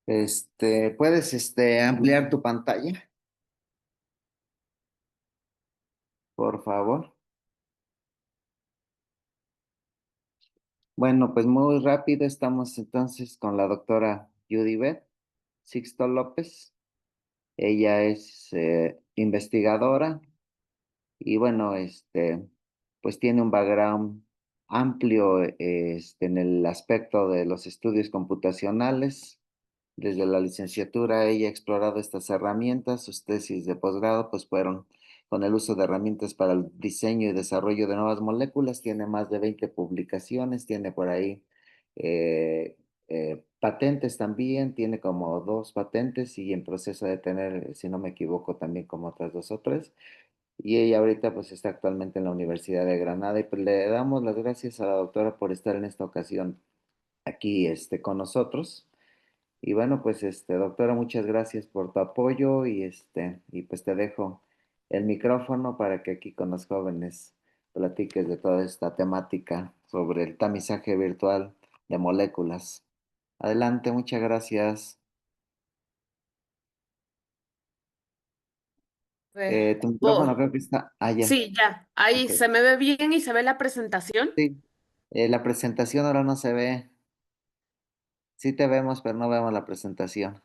¿Puedes ampliar tu pantalla, por favor? Bueno, pues muy rápido estamos entonces con la doctora Judy Beth Sixto López. Ella es investigadora y bueno, pues tiene un background amplio en el aspecto de los estudios computacionales. Desde la licenciatura ella ha explorado estas herramientas. Sus tesis de posgrado pues fueron con el uso de herramientas para el diseño y desarrollo de nuevas moléculas. Tiene más de 20 publicaciones, tiene por ahí eh, patentes también, tiene como dos patentes y en proceso de tener, si no me equivoco, también como otras dos o tres. Y ella ahorita pues está actualmente en la Universidad de Granada y pues le damos las gracias a la doctora por estar en esta ocasión aquí con nosotros. Y bueno, pues doctora, muchas gracias por tu apoyo y pues te dejo el micrófono para que aquí con los jóvenes platiques de toda esta temática sobre el tamizaje virtual de moléculas. Adelante, muchas gracias. Tu micrófono Po- creo que está allá. sí, ya. Ahí Ok. se me ve bien y se ve la presentación. Sí. La presentación ahora no se ve. Sí te vemos, pero no vemos la presentación.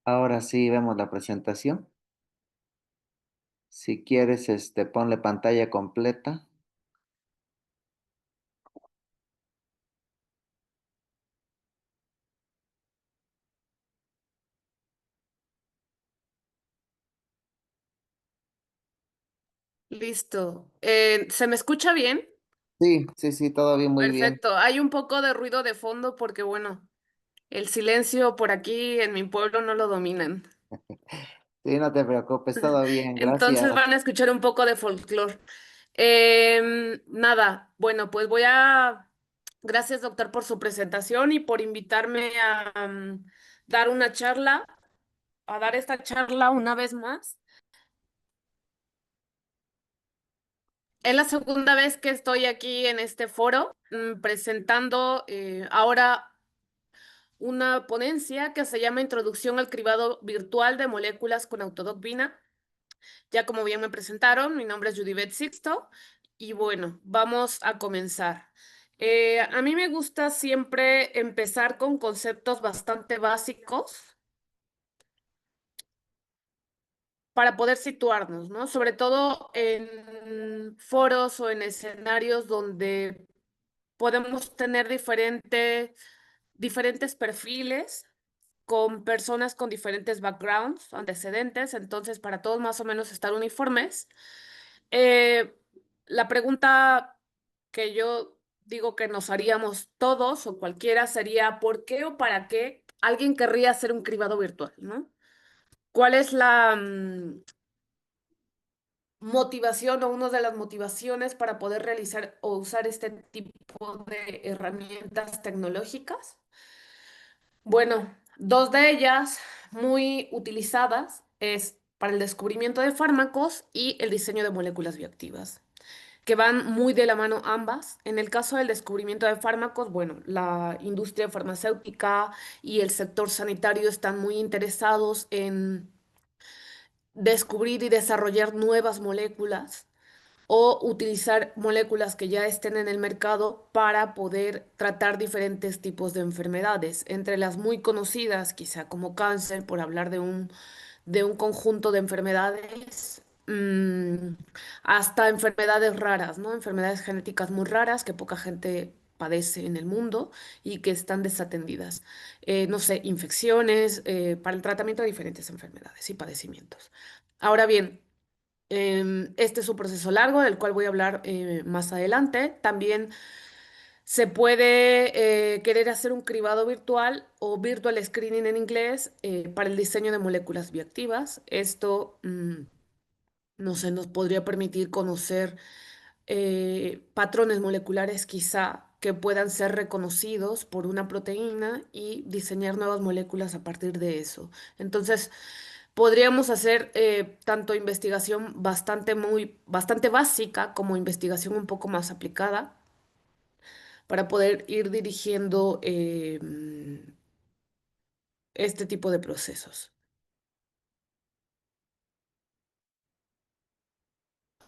Ahora sí vemos la presentación. Si quieres, ponle pantalla completa. Listo. ¿Se me escucha bien? Sí, sí, sí, todo bien, muy bien. Perfecto. Hay un poco de ruido de fondo porque, bueno, el silencio por aquí en mi pueblo no lo dominan. Sí, no te preocupes, todo bien, Entonces gracias. van a escuchar un poco de folclore. Nada, bueno, pues voy a... Gracias, doctor, por su presentación y por invitarme a dar una charla, a dar esta charla una vez más. Es la segunda vez que estoy aquí en este foro presentando ahora una ponencia que se llama Introducción al cribado virtual de moléculas con Autodoc-Vina. Ya como bien me presentaron, mi nombre es Judibet Sixto y bueno, vamos a comenzar. A mí me gusta siempre empezar con conceptos bastante básicos para poder situarnos, ¿no? Sobre todo en foros o en escenarios donde podemos tener diferentes perfiles con personas con diferentes backgrounds, antecedentes, entonces para todos más o menos estar uniformes. Eh, la pregunta que yo digo que nos haríamos todos o cualquiera sería, ¿por qué o para qué alguien querría hacer un cribado virtual, ¿no? ¿Cuál es la motivación o una de las motivaciones para poder realizar o usar este tipo de herramientas tecnológicas? Bueno, dos de ellas muy utilizadas es para el descubrimiento de fármacos y el diseño de moléculas bioactivas, que van muy de la mano ambas. En el caso del descubrimiento de fármacos, bueno, la industria farmacéutica y el sector sanitario están muy interesados en descubrir y desarrollar nuevas moléculas o utilizar moléculas que ya estén en el mercado para poder tratar diferentes tipos de enfermedades. Entre las muy conocidas, quizá como cáncer, por hablar de un conjunto de enfermedades, hasta enfermedades raras, ¿no? Enfermedades genéticas muy raras que poca gente padece en el mundo y que están desatendidas. No sé, infecciones, para el tratamiento de diferentes enfermedades y padecimientos. Ahora bien, este es un proceso largo del cual voy a hablar más adelante. También se puede querer hacer un cribado virtual o virtual screening en inglés para el diseño de moléculas bioactivas. Esto, no sé, nos podría permitir conocer patrones moleculares quizá que puedan ser reconocidos por una proteína y diseñar nuevas moléculas a partir de eso. Entonces, podríamos hacer tanto investigación bastante básica como investigación un poco más aplicada para poder ir dirigiendo este tipo de procesos.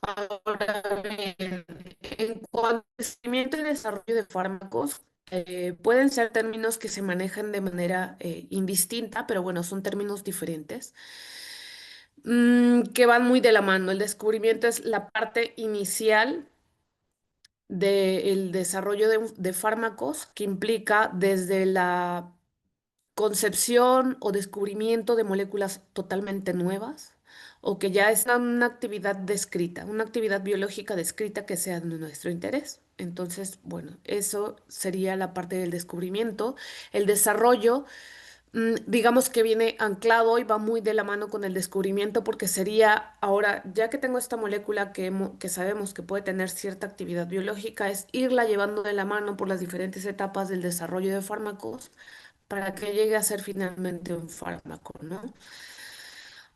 Ahora bien, en cuanto al crecimiento y desarrollo de fármacos, pueden ser términos que se manejan de manera indistinta, pero bueno, son términos diferentes, que van muy de la mano. El descubrimiento es la parte inicial del desarrollo de fármacos, que implica desde la concepción o descubrimiento de moléculas totalmente nuevas o que ya es una actividad descrita, una actividad biológica descrita que sea de nuestro interés. Entonces, bueno, eso sería la parte del descubrimiento. El desarrollo, digamos que viene anclado y va muy de la mano con el descubrimiento porque sería, ahora, ya que tengo esta molécula que sabemos que puede tener cierta actividad biológica, es irla llevando de la mano por las diferentes etapas del desarrollo de fármacos para que llegue a ser finalmente un fármaco, ¿no?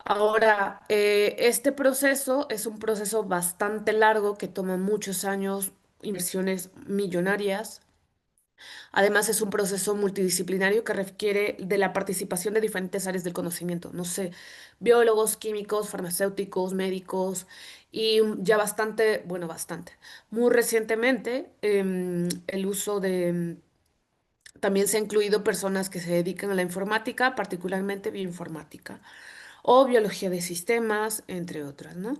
Ahora, este proceso es un proceso bastante largo que toma muchos años, inversiones millonarias. Además, es un proceso multidisciplinario que requiere de la participación de diferentes áreas del conocimiento, no sé, biólogos, químicos, farmacéuticos, médicos y ya bastante, bueno, bastante. Muy recientemente, el uso de también se ha incluido personas que se dedican a la informática, particularmente bioinformática, o biología de sistemas, entre otras, ¿no?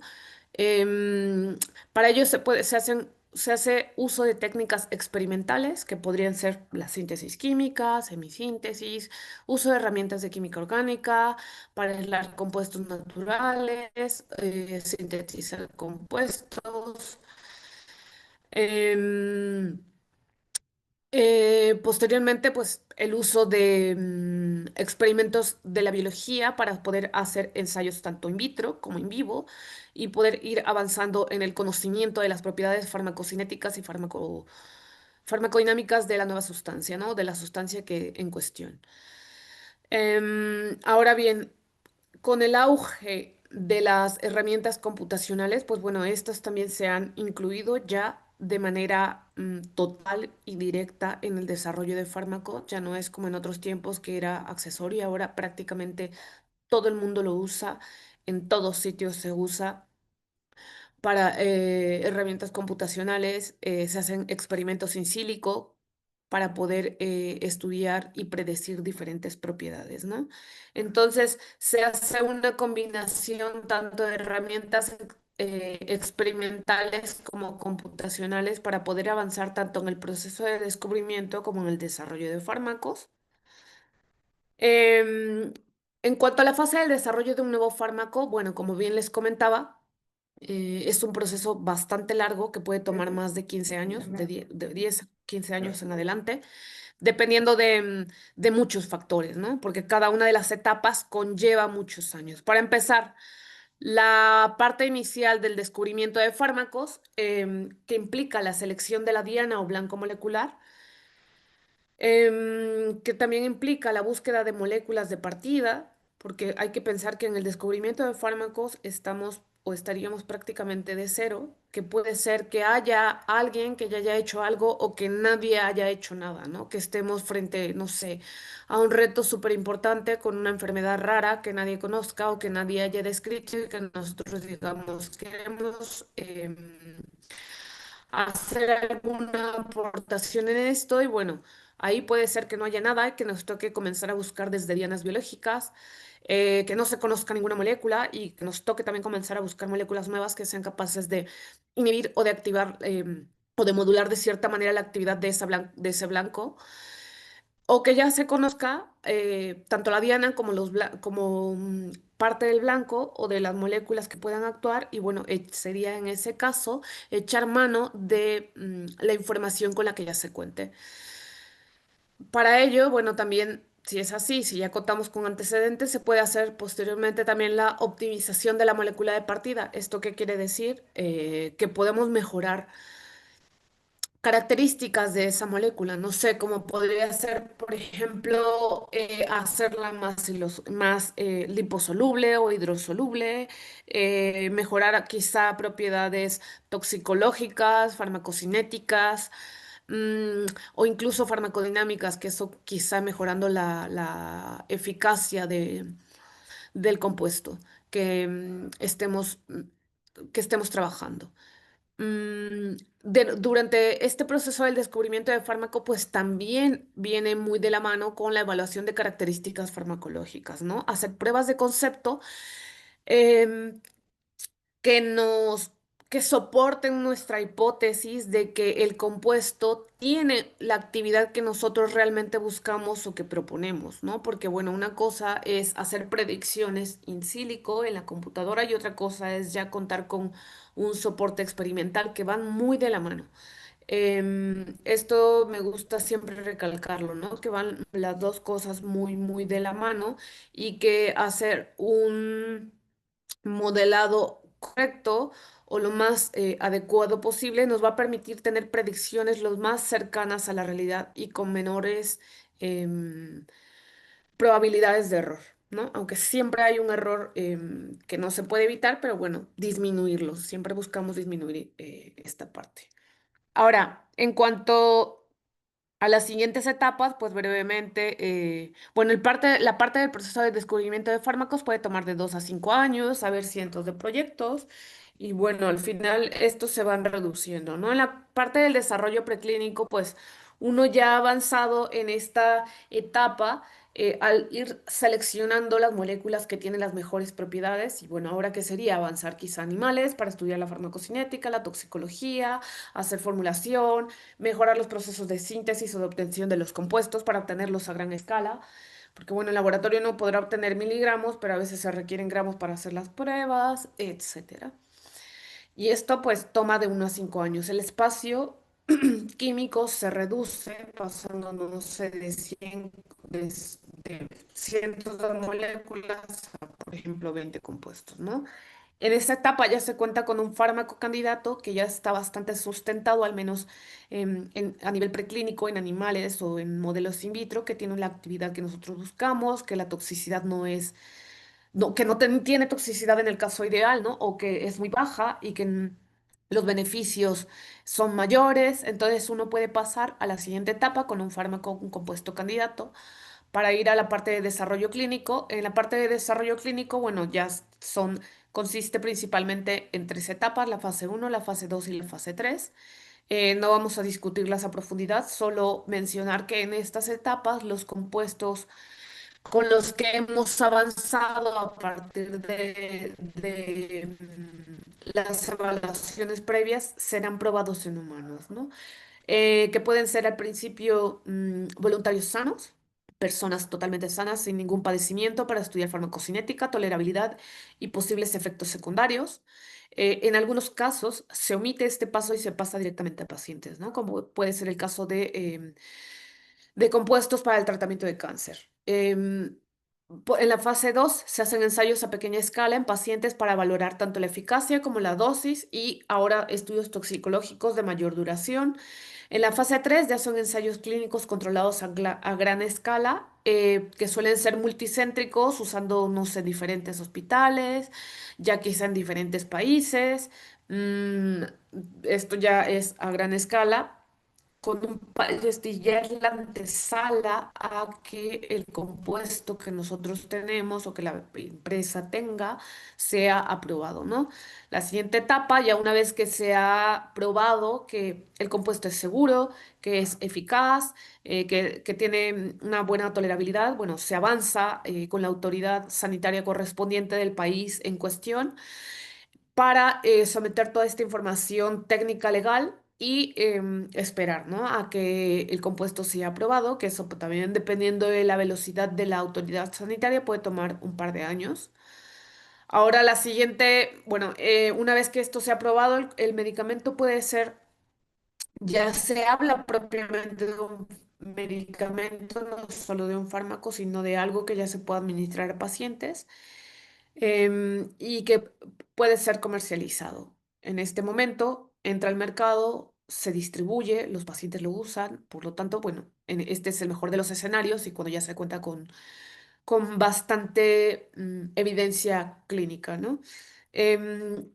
Em, para ello se hace uso de técnicas experimentales, que podrían ser la síntesis química, semisíntesis, uso de herramientas de química orgánica para aislar compuestos naturales, sintetizar compuestos. em, Posteriormente, pues el uso de experimentos de la biología para poder hacer ensayos tanto in vitro como in vivo y poder ir avanzando en el conocimiento de las propiedades farmacocinéticas y farmacodinámicas de la nueva sustancia, ¿no? De la sustancia que en cuestión. Ahora bien, con el auge de las herramientas computacionales, pues bueno, estas también se han incluido ya de manera total y directa en el desarrollo de fármacos. Ya no es como en otros tiempos que era accesorio, ahora prácticamente todo el mundo lo usa, en todos sitios se usa para herramientas computacionales, se hacen experimentos in silico para poder estudiar y predecir diferentes propiedades, ¿no? Entonces, se hace una combinación tanto de herramientas experimentales como computacionales para poder avanzar tanto en el proceso de descubrimiento como en el desarrollo de fármacos. Em, en cuanto a la fase del desarrollo de un nuevo fármaco, bueno, como bien les comentaba, es un proceso bastante largo que puede tomar más de 15 años, de 10 a 15 años en adelante, dependiendo de muchos factores, ¿no? Porque cada una de las etapas conlleva muchos años. Para empezar, la parte inicial del descubrimiento de fármacos, que implica la selección de la diana o blanco molecular, que también implica la búsqueda de moléculas de partida, porque hay que pensar que en el descubrimiento de fármacos estamos o estaríamos prácticamente de cero, que puede ser que haya alguien que ya haya hecho algo o que nadie haya hecho nada, ¿no? Que estemos frente, no sé, a un reto súper importante con una enfermedad rara que nadie conozca o que nadie haya descrito y que nosotros digamos, queremos hacer alguna aportación en esto y bueno, ahí puede ser que no haya nada, que nos toque comenzar a buscar desde dianas biológicas, que no se conozca ninguna molécula y que nos toque también comenzar a buscar moléculas nuevas que sean capaces de inhibir o de activar o de modular de cierta manera la actividad de ese blanco. O que ya se conozca tanto la diana como, como parte del blanco o de las moléculas que puedan actuar. Y bueno, sería en ese caso echar mano de la información con la que ya se cuente. Para ello, bueno, también, si es así, si ya contamos con antecedentes, se puede hacer posteriormente también la optimización de la molécula de partida. ¿Esto qué quiere decir? Que podemos mejorar características de esa molécula. No sé, cómo podría ser, por ejemplo, hacerla más liposoluble o hidrosoluble, mejorar quizá propiedades toxicológicas, farmacocinéticas, mm, o incluso farmacodinámicas, que eso quizá mejorando la eficacia del compuesto que que estemos trabajando. Durante este proceso del descubrimiento de fármaco, pues también viene muy de la mano con la evaluación de características farmacológicas, ¿no? Hacer pruebas de concepto em, que nos, que soporten nuestra hipótesis de que el compuesto tiene la actividad que nosotros realmente buscamos o que proponemos, ¿no? Porque, bueno, una cosa es hacer predicciones in silico en la computadora y otra cosa es ya contar con un soporte experimental que van muy de la mano. Esto me gusta siempre recalcarlo, ¿no? Que van las dos cosas muy, muy de la mano y que hacer un modelado correcto o lo más adecuado posible nos va a permitir tener predicciones lo más cercanas a la realidad y con menores em, probabilidades de error, ¿no? Aunque siempre hay un error que no se puede evitar, pero bueno, disminuirlo. Siempre buscamos disminuir esta parte. Ahora, en cuanto a las siguientes etapas, pues brevemente, bueno, la parte del proceso de descubrimiento de fármacos puede tomar de 2 a 5 años, haber cientos de proyectos y bueno, al final estos se van reduciendo, ¿no? En la parte del desarrollo preclínico, pues uno ya ha avanzado en esta etapa al ir seleccionando las moléculas que tienen las mejores propiedades y bueno, ahora qué sería avanzar quizá a animales para estudiar la farmacocinética, la toxicología, hacer formulación, mejorar los procesos de síntesis o de obtención de los compuestos para obtenerlos a gran escala, porque bueno, el laboratorio no podrá obtener miligramos, pero a veces se requieren gramos para hacer las pruebas, etcétera. Y esto pues toma de 1 a 5 años. El espacio químico se reduce pasando, no sé, de, de cientos de moléculas a, por ejemplo, 20 compuestos, ¿no? En esta etapa ya se cuenta con un fármaco candidato que ya está bastante sustentado, al menos a nivel preclínico, en animales o en modelos in vitro, que tiene la actividad que nosotros buscamos, que la toxicidad no es, no, que no tiene toxicidad en el caso ideal, ¿no? O que es muy baja y que los beneficios son mayores. Entonces uno puede pasar a la siguiente etapa con un fármaco, un compuesto candidato para ir a la parte de desarrollo clínico. En la parte de desarrollo clínico, bueno, consiste principalmente en 3 etapas, la fase uno, la fase 2 y la fase 3. No vamos a discutirlas a profundidad, solo mencionar que en estas etapas los compuestos con los que hemos avanzado a partir de las evaluaciones previas serán probados en humanos, ¿no? Que pueden ser al principio voluntarios sanos, personas totalmente sanas sin ningún padecimiento para estudiar farmacocinética, tolerabilidad y posibles efectos secundarios. En algunos casos se omite este paso y se pasa directamente a pacientes, ¿no? Como puede ser el caso de compuestos para el tratamiento de cáncer. En la fase 2 se hacen ensayos a pequeña escala en pacientes para valorar tanto la eficacia como la dosis y ahora estudios toxicológicos de mayor duración. En la fase 3 ya son ensayos clínicos controlados a gran escala, que suelen ser multicéntricos, usando, no sé, diferentes hospitales, ya quizá en diferentes países. Mm, Esto ya es a gran escala con esto ya es la antesala a que el compuesto que nosotros tenemos o que la empresa tenga sea aprobado, ¿no? La siguiente etapa, ya una vez que se ha probado que el compuesto es seguro, que es eficaz, que tiene una buena tolerabilidad, bueno, se avanza con la autoridad sanitaria correspondiente del país en cuestión para someter toda esta información técnica legal y esperar, ¿no? A que el compuesto sea aprobado, que eso pues, también dependiendo de la velocidad de la autoridad sanitaria puede tomar un par de años. Ahora la siguiente, bueno, una vez que esto sea aprobado, el medicamento puede ser, ya se habla propiamente de un medicamento, no solo de un fármaco, sino de algo que ya se pueda administrar a pacientes y que puede ser comercializado. En este momento entra al mercado se distribuye, los pacientes lo usan, por lo tanto, bueno, este es el mejor de los escenarios y cuando ya se cuenta con bastante evidencia clínica, ¿no?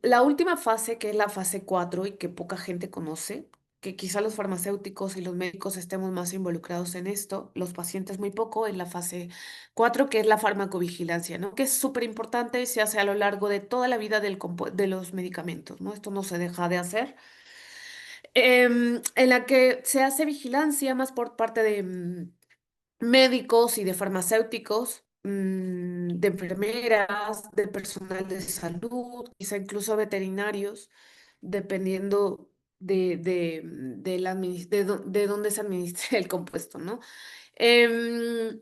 La última fase, que es la fase 4 y que poca gente conoce, que quizá los farmacéuticos y los médicos estemos más involucrados en esto, los pacientes muy poco, en la fase 4 que es la farmacovigilancia, ¿no? Que es súper importante y se hace a lo largo de toda la vida de los medicamentos, ¿no? Esto no se deja de hacer. En la que se hace vigilancia más por parte de médicos y de farmacéuticos, de enfermeras, de personal de salud, quizá incluso veterinarios, dependiendo de dónde se administre el compuesto, ¿no? Em,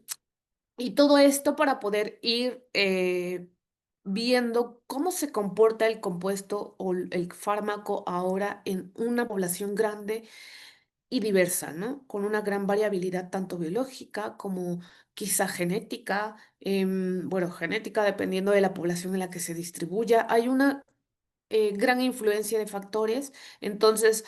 y todo esto para poder ir viendo cómo se comporta el compuesto o el fármaco ahora en una población grande y diversa, ¿no? Con una gran variabilidad tanto biológica como quizá genética, bueno, genética dependiendo de la población en la que se distribuya. Hay una gran influencia de factores, entonces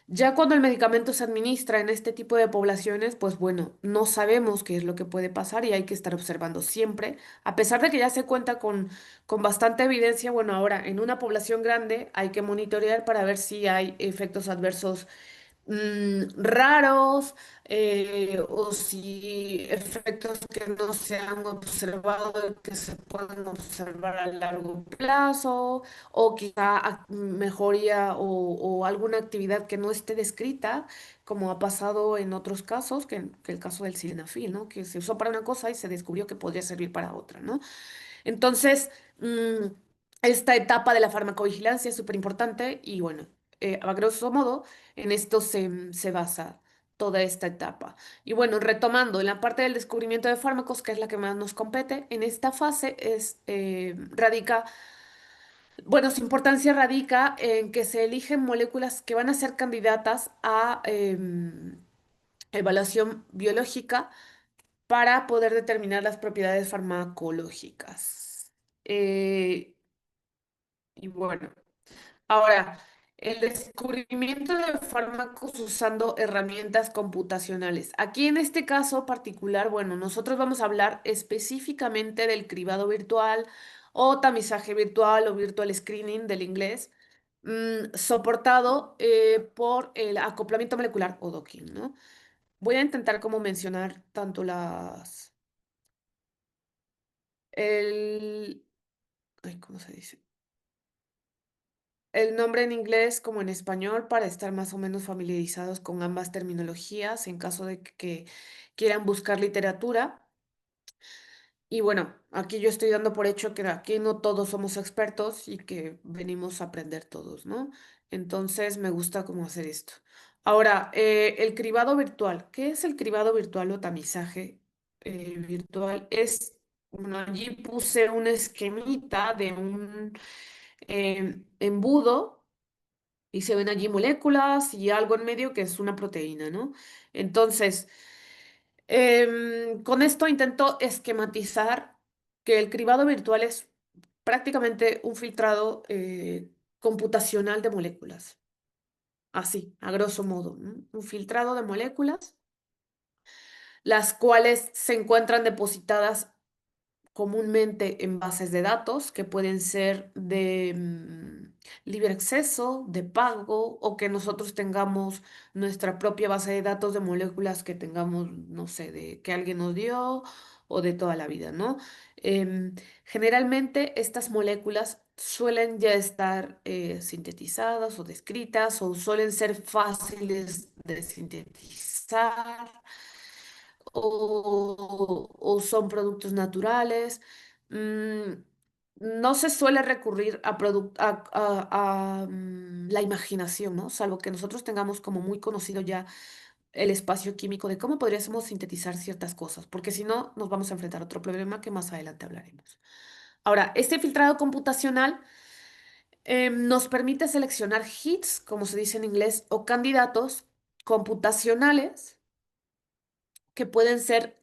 ya cuando el medicamento se administra en este tipo de poblaciones, pues bueno, no sabemos qué es lo que puede pasar y hay que estar observando siempre, a pesar de que ya se cuenta con bastante evidencia, bueno, ahora en una población grande hay que monitorear para ver si hay efectos adversos raros, o si efectos que no se han observado y que se pueden observar a largo plazo, o quizá mejoría o alguna actividad que no esté descrita, como ha pasado en otros casos, que el caso del sildenafil, ¿no? Que se usó para una cosa y se descubrió que podría servir para otra, ¿no? Entonces, esta etapa de la farmacovigilancia es súper importante y bueno, a grosso modo, en esto se basa toda esta etapa. Y bueno, retomando, en la parte del descubrimiento de fármacos, que es la que más nos compete, en esta fase radica, bueno, su importancia radica en que se eligen moléculas que van a ser candidatas a evaluación biológica para poder determinar las propiedades farmacológicas. Eh, y bueno, ahora, el descubrimiento de fármacos usando herramientas computacionales. Aquí en este caso particular, bueno, nosotros vamos a hablar específicamente del cribado virtual o tamizaje virtual o virtual screening del inglés, soportado por el acoplamiento molecular o docking, ¿no? Voy a intentar como mencionar tanto el, ¿cómo se dice? El nombre en inglés como en español para estar más o menos familiarizados con ambas terminologías en caso de que quieran buscar literatura. Y bueno, aquí yo estoy dando por hecho que aquí no todos somos expertos y que venimos a aprender todos, ¿no? Entonces me gusta cómo hacer esto. Ahora, el cribado virtual. ¿Qué es el cribado virtual o tamizaje virtual? Bueno, allí puse un esquemita de un embudo y se ven allí moléculas y algo en medio que es una proteína, ¿no? Entonces, con esto intento esquematizar que el cribado virtual es prácticamente un filtrado computacional de moléculas. Así, a grosso modo, ¿no? Un filtrado de moléculas, las cuales se encuentran depositadas comúnmente en bases de datos que pueden ser de libre acceso, de pago, o que nosotros tengamos nuestra propia base de datos de moléculas que tengamos, no sé, de que alguien nos dio o de toda la vida, ¿no? Generalmente estas moléculas suelen ya estar sintetizadas o descritas o suelen ser fáciles de sintetizar o son productos naturales. Mm, no se suele recurrir a la imaginación, ¿no? Salvo que nosotros tengamos como muy conocido ya el espacio químico de cómo podríamos sintetizar ciertas cosas, porque si no, nos vamos a enfrentar a otro problema que más adelante hablaremos. Ahora, este filtrado computacional nos permite seleccionar hits, como se dice en inglés, o candidatos computacionales que pueden ser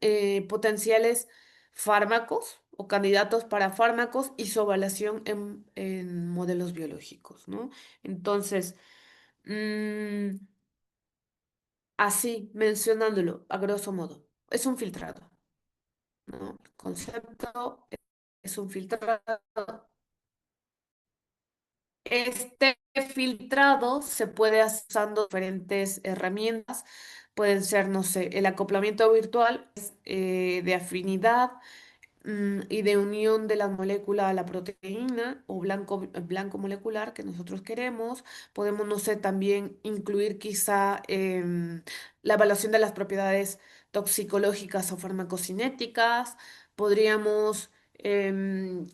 potenciales fármacos o candidatos para fármacos y su evaluación en modelos biológicos, ¿no? Entonces, mm, así mencionándolo a grosso modo. Es un filtrado, ¿no? El concepto es un filtrado. Este filtrado se puede hacer usando diferentes herramientas. Pueden ser, no sé, el acoplamiento virtual de afinidad y de unión de la molécula a la proteína o blanco molecular que nosotros queremos. Podemos, no sé, también incluir quizá la evaluación de las propiedades toxicológicas o farmacocinéticas. Podríamos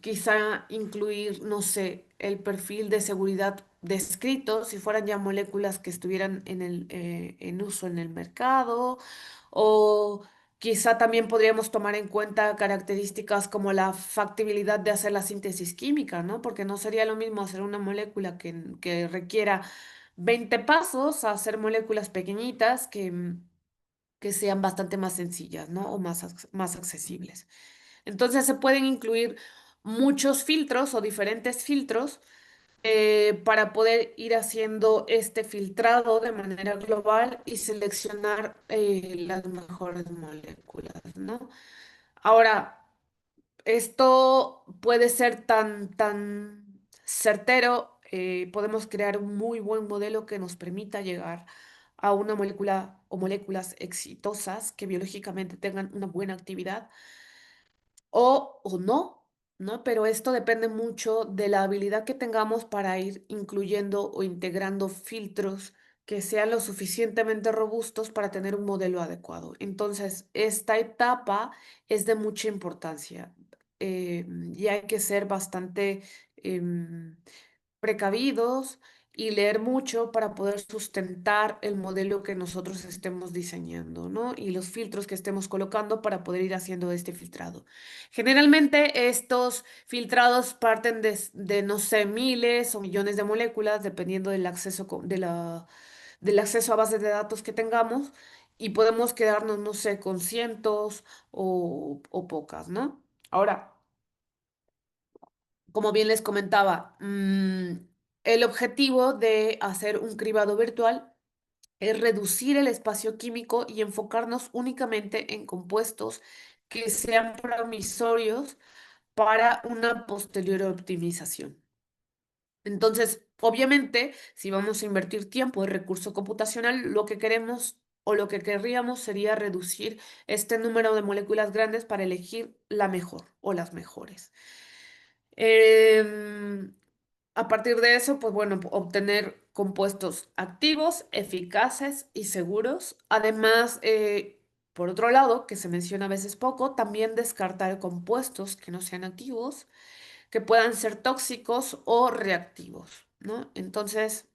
quizá incluir, no sé, el perfil de seguridad descrito, si fueran ya moléculas que estuvieran en uso en el mercado, o quizá también podríamos tomar en cuenta características como la factibilidad de hacer la síntesis química, ¿no? Porque no sería lo mismo hacer una molécula que requiera 20 pasos a hacer moléculas pequeñitas que sean bastante más sencillas, ¿no? O más accesibles. Entonces se pueden incluir muchos filtros o diferentes filtros para poder ir haciendo este filtrado de manera global y seleccionar las mejores moléculas, ¿no? Ahora, esto puede ser tan certero, podemos crear un muy buen modelo que nos permita llegar a una molécula o moléculas exitosas que biológicamente tengan una buena actividad o no, ¿no? Pero esto depende mucho de la habilidad que tengamos para ir incluyendo o integrando filtros que sean lo suficientemente robustos para tener un modelo adecuado. Entonces, esta etapa es de mucha importancia y hay que ser bastante em, precavidos y leer mucho para poder sustentar el modelo que nosotros estemos diseñando, ¿no? Y los filtros que estemos colocando para poder ir haciendo este filtrado. Generalmente estos filtrados parten de, no sé, miles o millones de moléculas, dependiendo del acceso, del acceso a bases de datos que tengamos, y podemos quedarnos, no sé, con cientos o pocas, ¿no? Ahora, como bien les comentaba, el objetivo de hacer un cribado virtual es reducir el espacio químico y enfocarnos únicamente en compuestos que sean promisorios para una posterior optimización. Entonces, obviamente, si vamos a invertir tiempo y recurso computacional, lo que queremos o lo que querríamos sería reducir este número de moléculas grandes para elegir la mejor o las mejores. Em, a partir de eso, pues bueno, obtener compuestos activos, eficaces y seguros. Además, por otro lado, que se menciona a veces poco, también descartar compuestos que no sean activos, que puedan ser tóxicos o reactivos, ¿no? Entonces,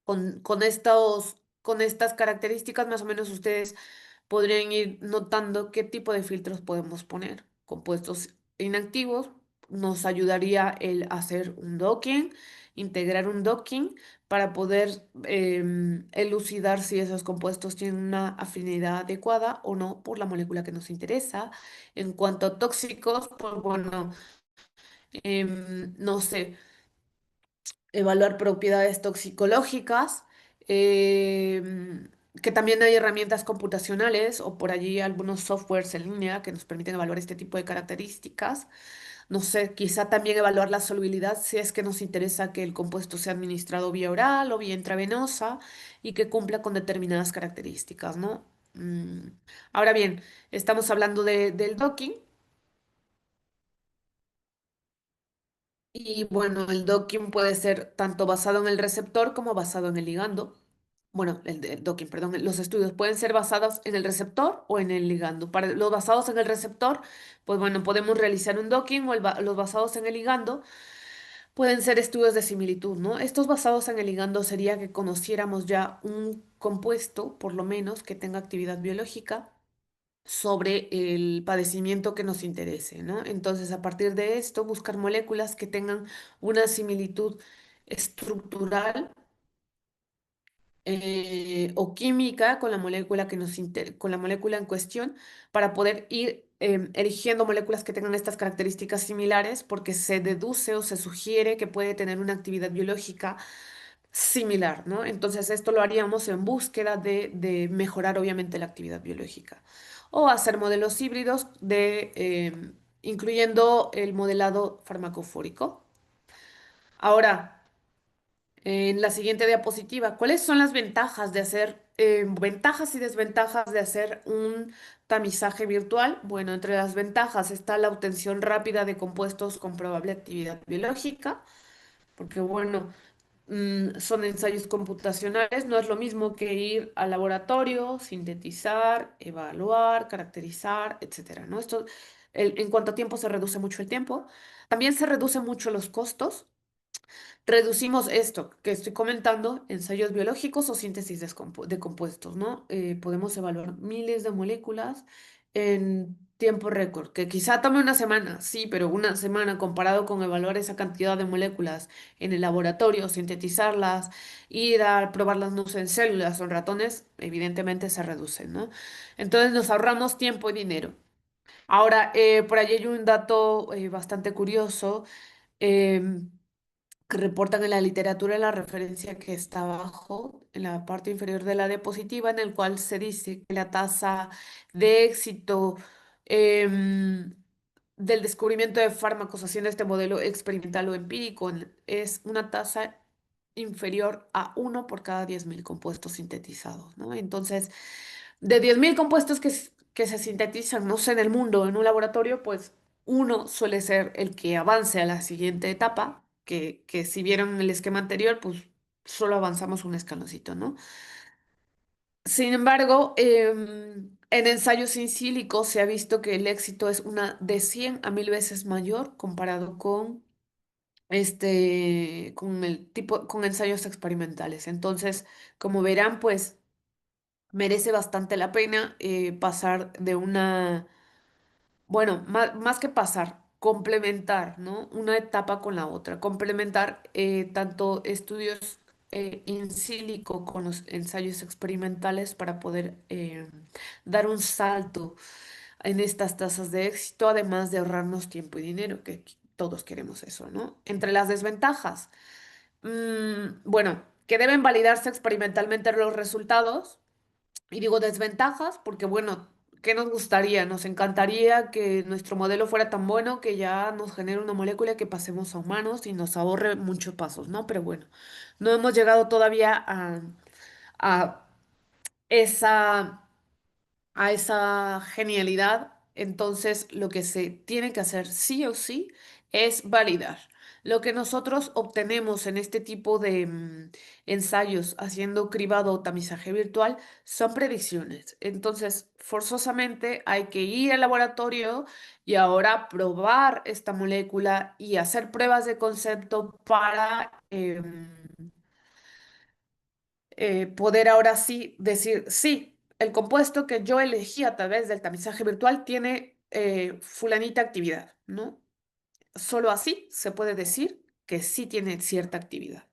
con estas características, más o menos ustedes podrían ir notando qué tipo de filtros podemos poner. Compuestos inactivos nos ayudaría el hacer un docking, integrar un docking para poder elucidar si esos compuestos tienen una afinidad adecuada o no por la molécula que nos interesa. En cuanto a tóxicos, pues bueno, no sé, evaluar propiedades toxicológicas, que también hay herramientas computacionales o por allí algunos softwares en línea que nos permiten evaluar este tipo de características. No sé, quizá también evaluar la solubilidad si es que nos interesa que el compuesto sea administrado vía oral o vía intravenosa y que cumpla con determinadas características, ¿no? Ahora bien, estamos hablando del docking. Y bueno, el docking puede ser tanto basado en el receptor como basado en el ligando. Bueno, el docking, perdón, los estudios pueden ser basados en el receptor o en el ligando. Para los basados en el receptor, pues bueno, podemos realizar un docking o los basados en el ligando pueden ser estudios de similitud, ¿no? Estos basados en el ligando sería que conociéramos ya un compuesto, por lo menos, que tenga actividad biológica sobre el padecimiento que nos interese, ¿no? Entonces, a partir de esto, buscar moléculas que tengan una similitud estructural o química con la molécula con la molécula en cuestión para poder ir eligiendo moléculas que tengan estas características similares porque se deduce o se sugiere que puede tener una actividad biológica similar, ¿no? Entonces esto lo haríamos en búsqueda de mejorar obviamente la actividad biológica. O hacer modelos híbridos incluyendo el modelado farmacofórico. Ahora, en la siguiente diapositiva, ¿cuáles son las ventajas de hacer, ventajas y desventajas de hacer un tamizaje virtual? Bueno, entre las ventajas está la obtención rápida de compuestos con probable actividad biológica, porque bueno, son ensayos computacionales, no es lo mismo que ir al laboratorio, sintetizar, evaluar, caracterizar, etcétera, ¿no? En cuanto a tiempo, se reduce mucho el tiempo. También se reducen mucho los costos. Reducimos esto que estoy comentando, ensayos biológicos o síntesis de compuestos, ¿no? Podemos evaluar miles de moléculas en tiempo récord, que quizá tome una semana, sí, pero una semana comparado con evaluar esa cantidad de moléculas en el laboratorio, sintetizarlas, ir a probarlas, no sé, en células o en ratones, evidentemente se reducen, ¿no? Entonces nos ahorramos tiempo y dinero. Ahora, por allí hay un dato bastante curioso. em, que reportan en la literatura la referencia que está abajo, en la parte inferior de la diapositiva, en el cual se dice que la tasa de éxito em, del descubrimiento de fármacos haciendo este modelo experimental o empírico es una tasa inferior a 1 por cada 10.000 compuestos sintetizados, ¿no? Entonces, de 10.000 compuestos que se sintetizan, no sé, en el mundo, en un laboratorio, pues uno suele ser el que avance a la siguiente etapa, que si vieron el esquema anterior, pues solo avanzamos un escaloncito, ¿no? Sin embargo, en ensayos in sílico se ha visto que el éxito es una de 100 a 1000 veces mayor comparado con con el tipo, con ensayos experimentales. Entonces, como verán, pues merece bastante la pena pasar de una bueno, más que pasar, complementar, ¿no? Una etapa con la otra, complementar tanto estudios in silico con los ensayos experimentales para poder dar un salto en estas tasas de éxito, además de ahorrarnos tiempo y dinero, que todos queremos eso, ¿no? Entre las desventajas, bueno, que deben validarse experimentalmente los resultados. Y digo desventajas porque, bueno, ¿qué nos gustaría? Nos encantaría que nuestro modelo fuera tan bueno que ya nos genere una molécula que pasemos a humanos y nos ahorre muchos pasos, ¿no? Pero bueno, no hemos llegado todavía a esa a esa genialidad, entonces lo que se tiene que hacer sí o sí es validar. Lo que nosotros obtenemos en este tipo de ensayos haciendo cribado o tamizaje virtual son predicciones. Entonces, forzosamente hay que ir al laboratorio y ahora probar esta molécula y hacer pruebas de concepto para poder ahora sí decir, sí, el compuesto que yo elegí a través del tamizaje virtual tiene fulanita actividad, ¿no? Solo así se puede decir que sí tiene cierta actividad.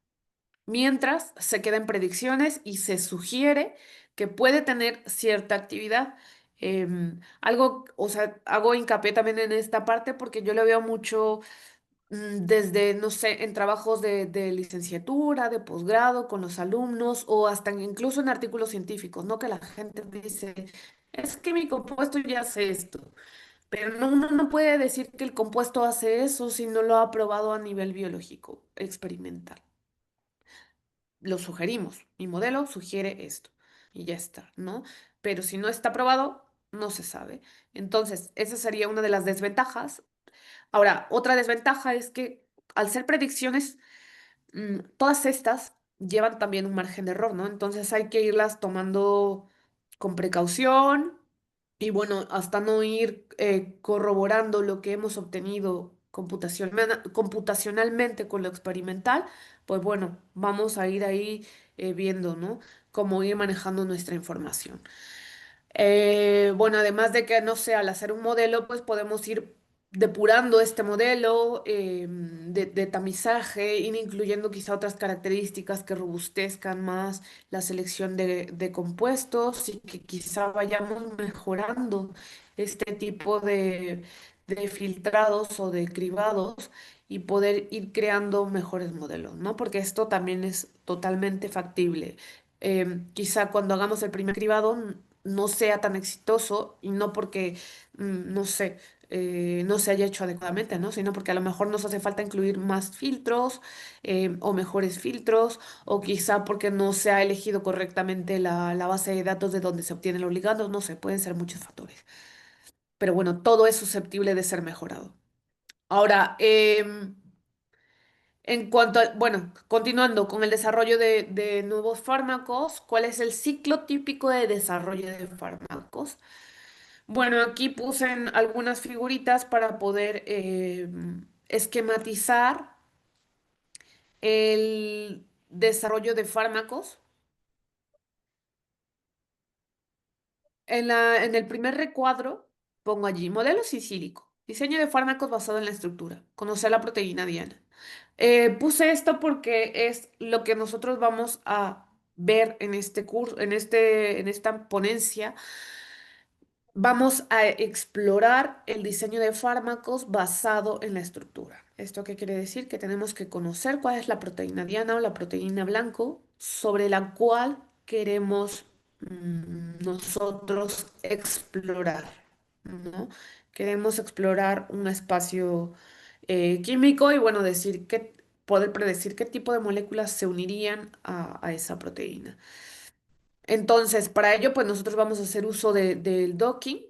Mientras se quedan predicciones y se sugiere que puede tener cierta actividad. Algo, o sea, hago hincapié también en esta parte porque yo lo veo mucho desde, no sé, en trabajos de licenciatura, de posgrado, con los alumnos o hasta incluso en artículos científicos, ¿no? Que la gente dice, es que mi compuesto ya hace esto, pero no, uno no puede decir que el compuesto hace eso si no lo ha probado a nivel biológico, experimental. Lo sugerimos, mi modelo sugiere esto y ya está, ¿no? Pero si no está probado, no se sabe. Entonces, esa sería una de las desventajas. Ahora, otra desventaja es que al ser predicciones, todas estas llevan también un margen de error, ¿no? Entonces hay que irlas tomando con precaución y bueno, hasta no ir corroborando lo que hemos obtenido computacionalmente con lo experimental, pues bueno, vamos a ir ahí viendo, ¿no? Cómo ir manejando nuestra información. Bueno, además de que, no sé, al hacer un modelo, pues podemos ir depurando este modelo de tamizaje, ir incluyendo quizá otras características que robustezcan más la selección de compuestos y que quizá vayamos mejorando este tipo de filtrados o de cribados y poder ir creando mejores modelos, ¿no? Porque esto también es totalmente factible. Quizá cuando hagamos el primer cribado no sea tan exitoso y no porque, no sé, no se haya hecho adecuadamente, ¿no? Sino porque a lo mejor nos hace falta incluir más filtros o mejores filtros o quizá porque no se ha elegido correctamente la base de datos de donde se obtiene el obligado, no sé, pueden ser muchos factores. Pero bueno, todo es susceptible de ser mejorado. Ahora, en cuanto a, bueno, continuando con el desarrollo de nuevos fármacos, ¿cuál es el ciclo típico de desarrollo de fármacos? Bueno, aquí puse en algunas figuritas para poder esquematizar el desarrollo de fármacos. En el primer recuadro pongo allí modelo sicílico, diseño de fármacos basado en la estructura, conocer la proteína diana. Puse esto porque es lo que nosotros vamos a ver en este curso, en esta ponencia. Vamos a explorar el diseño de fármacos basado en la estructura. ¿Esto qué quiere decir? Que tenemos que conocer cuál es la proteína diana o la proteína blanco sobre la cual queremos nosotros explorar, ¿no? Queremos explorar un espacio químico y bueno, poder predecir qué tipo de moléculas se unirían a esa proteína. Entonces, para ello, pues nosotros vamos a hacer uso del docking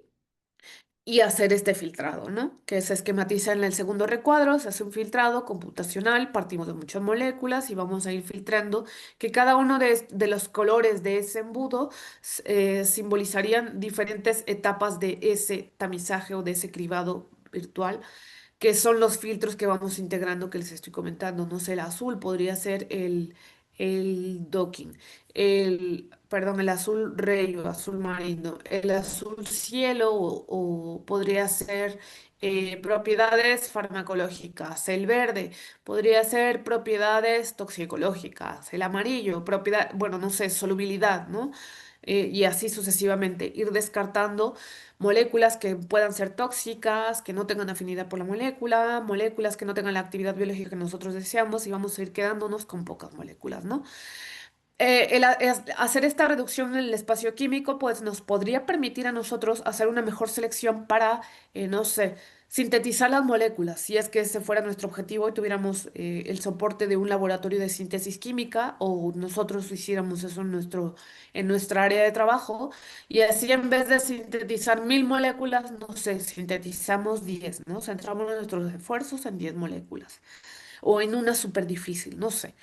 y hacer este filtrado, ¿no? Que se esquematiza en el segundo recuadro, se hace un filtrado computacional, partimos de muchas moléculas y vamos a ir filtrando que cada uno de los colores de ese embudo simbolizarían diferentes etapas de ese tamizaje o de ese cribado virtual que son los filtros que vamos integrando que les estoy comentando. No sé, el azul podría ser el docking, perdón, el azul rey o azul marino, el azul cielo o podría ser propiedades farmacológicas, el verde podría ser propiedades toxicológicas, el amarillo, propiedad, bueno, no sé, solubilidad, ¿no? Y así sucesivamente, ir descartando moléculas que puedan ser tóxicas, que no tengan afinidad por la molécula, moléculas que no tengan la actividad biológica que nosotros deseamos y vamos a ir quedándonos con pocas moléculas, ¿no? Hacer esta reducción en el espacio químico, pues nos podría permitir a nosotros hacer una mejor selección para, no sé, sintetizar las moléculas, si es que ese fuera nuestro objetivo y tuviéramos el soporte de un laboratorio de síntesis química o nosotros hiciéramos eso en nuestra área de trabajo y así en vez de sintetizar 1.000 moléculas, no sé, sintetizamos 10, ¿no? Centramos nuestros esfuerzos en 10 moléculas o en una súper difícil, no sé.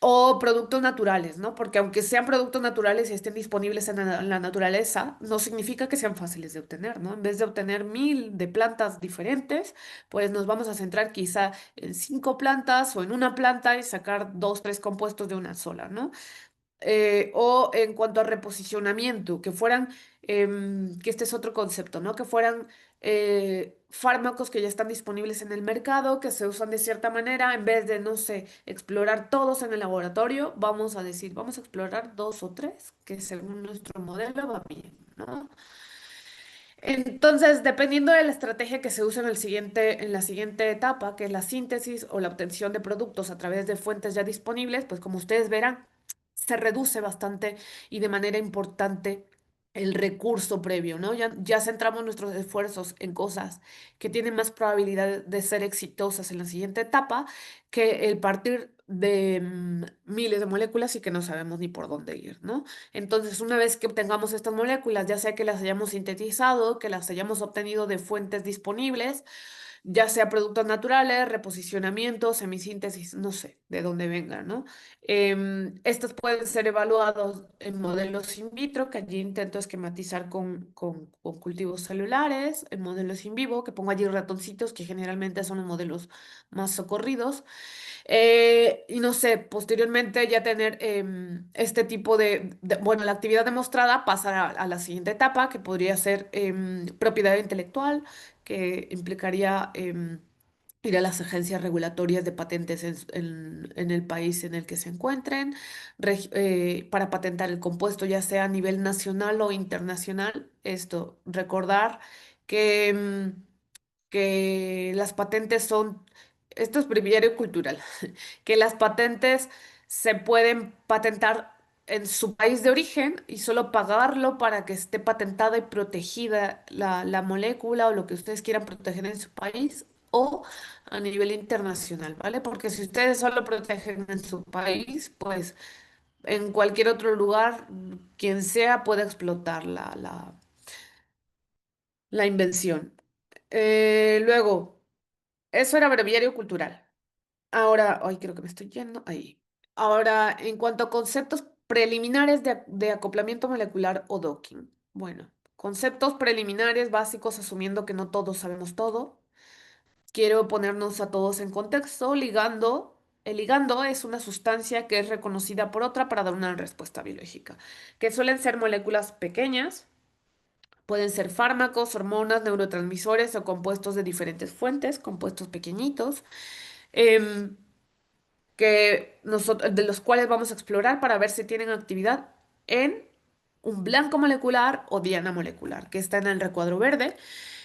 O productos naturales, ¿no? Porque aunque sean productos naturales y estén disponibles en la naturaleza, no significa que sean fáciles de obtener, ¿no? En vez de obtener 1.000 de plantas diferentes, pues nos vamos a centrar quizá en 5 plantas o en una planta y sacar dos, tres compuestos de una sola, ¿no? O en cuanto a reposicionamiento, que fueran, que este es otro concepto, ¿no? Que fueran fármacos que ya están disponibles en el mercado, que se usan de cierta manera, en vez de, no sé, explorar todos en el laboratorio, vamos a decir, vamos a explorar dos o tres, que según nuestro modelo va bien, ¿no? Entonces, dependiendo de la estrategia que se use en la siguiente etapa, que es la síntesis o la obtención de productos a través de fuentes ya disponibles, pues como ustedes verán, se reduce bastante y de manera importante el recurso previo, ¿no? Ya centramos nuestros esfuerzos en cosas que tienen más probabilidad de ser exitosas en la siguiente etapa que el partir de miles de moléculas y que no sabemos ni por dónde ir, ¿no? Entonces, una vez que obtengamos estas moléculas, ya sea que las hayamos sintetizado, que las hayamos obtenido de fuentes disponibles, ya sea productos naturales, reposicionamiento, semisíntesis, no sé de dónde vengan, ¿no? Estos pueden ser evaluados en modelos in vitro, que allí intento esquematizar con cultivos celulares, en modelos in vivo, que pongo allí ratoncitos, que generalmente son los modelos más socorridos. Y no sé, posteriormente ya tener este tipo bueno, la actividad demostrada pasa a la siguiente etapa, que podría ser propiedad intelectual, que implicaría ir a las agencias regulatorias de patentes en el país en el que se encuentren, para patentar el compuesto, ya sea a nivel nacional o internacional. Esto, recordar que que las patentes son, esto es breviario cultural, que las patentes se pueden patentar en su país de origen y solo pagarlo para que esté patentada y protegida la molécula o lo que ustedes quieran proteger en su país o a nivel internacional, ¿vale? Porque si ustedes solo protegen en su país, pues en cualquier otro lugar, quien sea puede explotar la invención. Luego, eso era breviario cultural. Ahora, ay, creo que me estoy yendo ahí. Ahora, en cuanto a conceptos preliminares de acoplamiento molecular o docking. Bueno, conceptos preliminares básicos, asumiendo que no todos sabemos todo. Quiero ponernos a todos en contexto. Ligando. El ligando es una sustancia que es reconocida por otra para dar una respuesta biológica, que suelen ser moléculas pequeñas, pueden ser fármacos, hormonas, neurotransmisores o compuestos de diferentes fuentes, compuestos pequeñitos. em, que nosotros, de los cuales vamos a explorar para ver si tienen actividad en un blanco molecular o diana molecular, que está en el recuadro verde.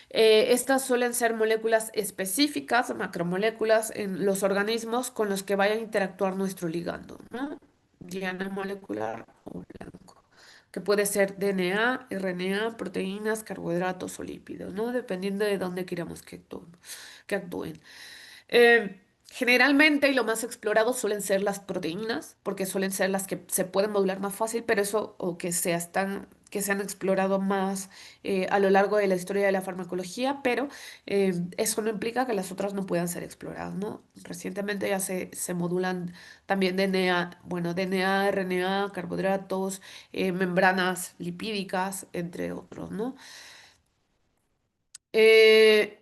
Estas suelen ser moléculas específicas, macromoléculas en los organismos con los que vaya a interactuar nuestro ligando, ¿no? Diana molecular o blanco, que puede ser DNA, RNA, proteínas, carbohidratos o lípidos, ¿no? Dependiendo de dónde queramos que actúen. Generalmente, y lo más explorado suelen ser las proteínas, porque suelen ser las que se pueden modular más fácil, pero eso, o que se han explorado más a lo largo de la historia de la farmacología, pero eso no implica que las otras no puedan ser exploradas, ¿no? Recientemente ya se modulan también DNA, bueno, DNA, RNA, carbohidratos, membranas lipídicas, entre otros, ¿no?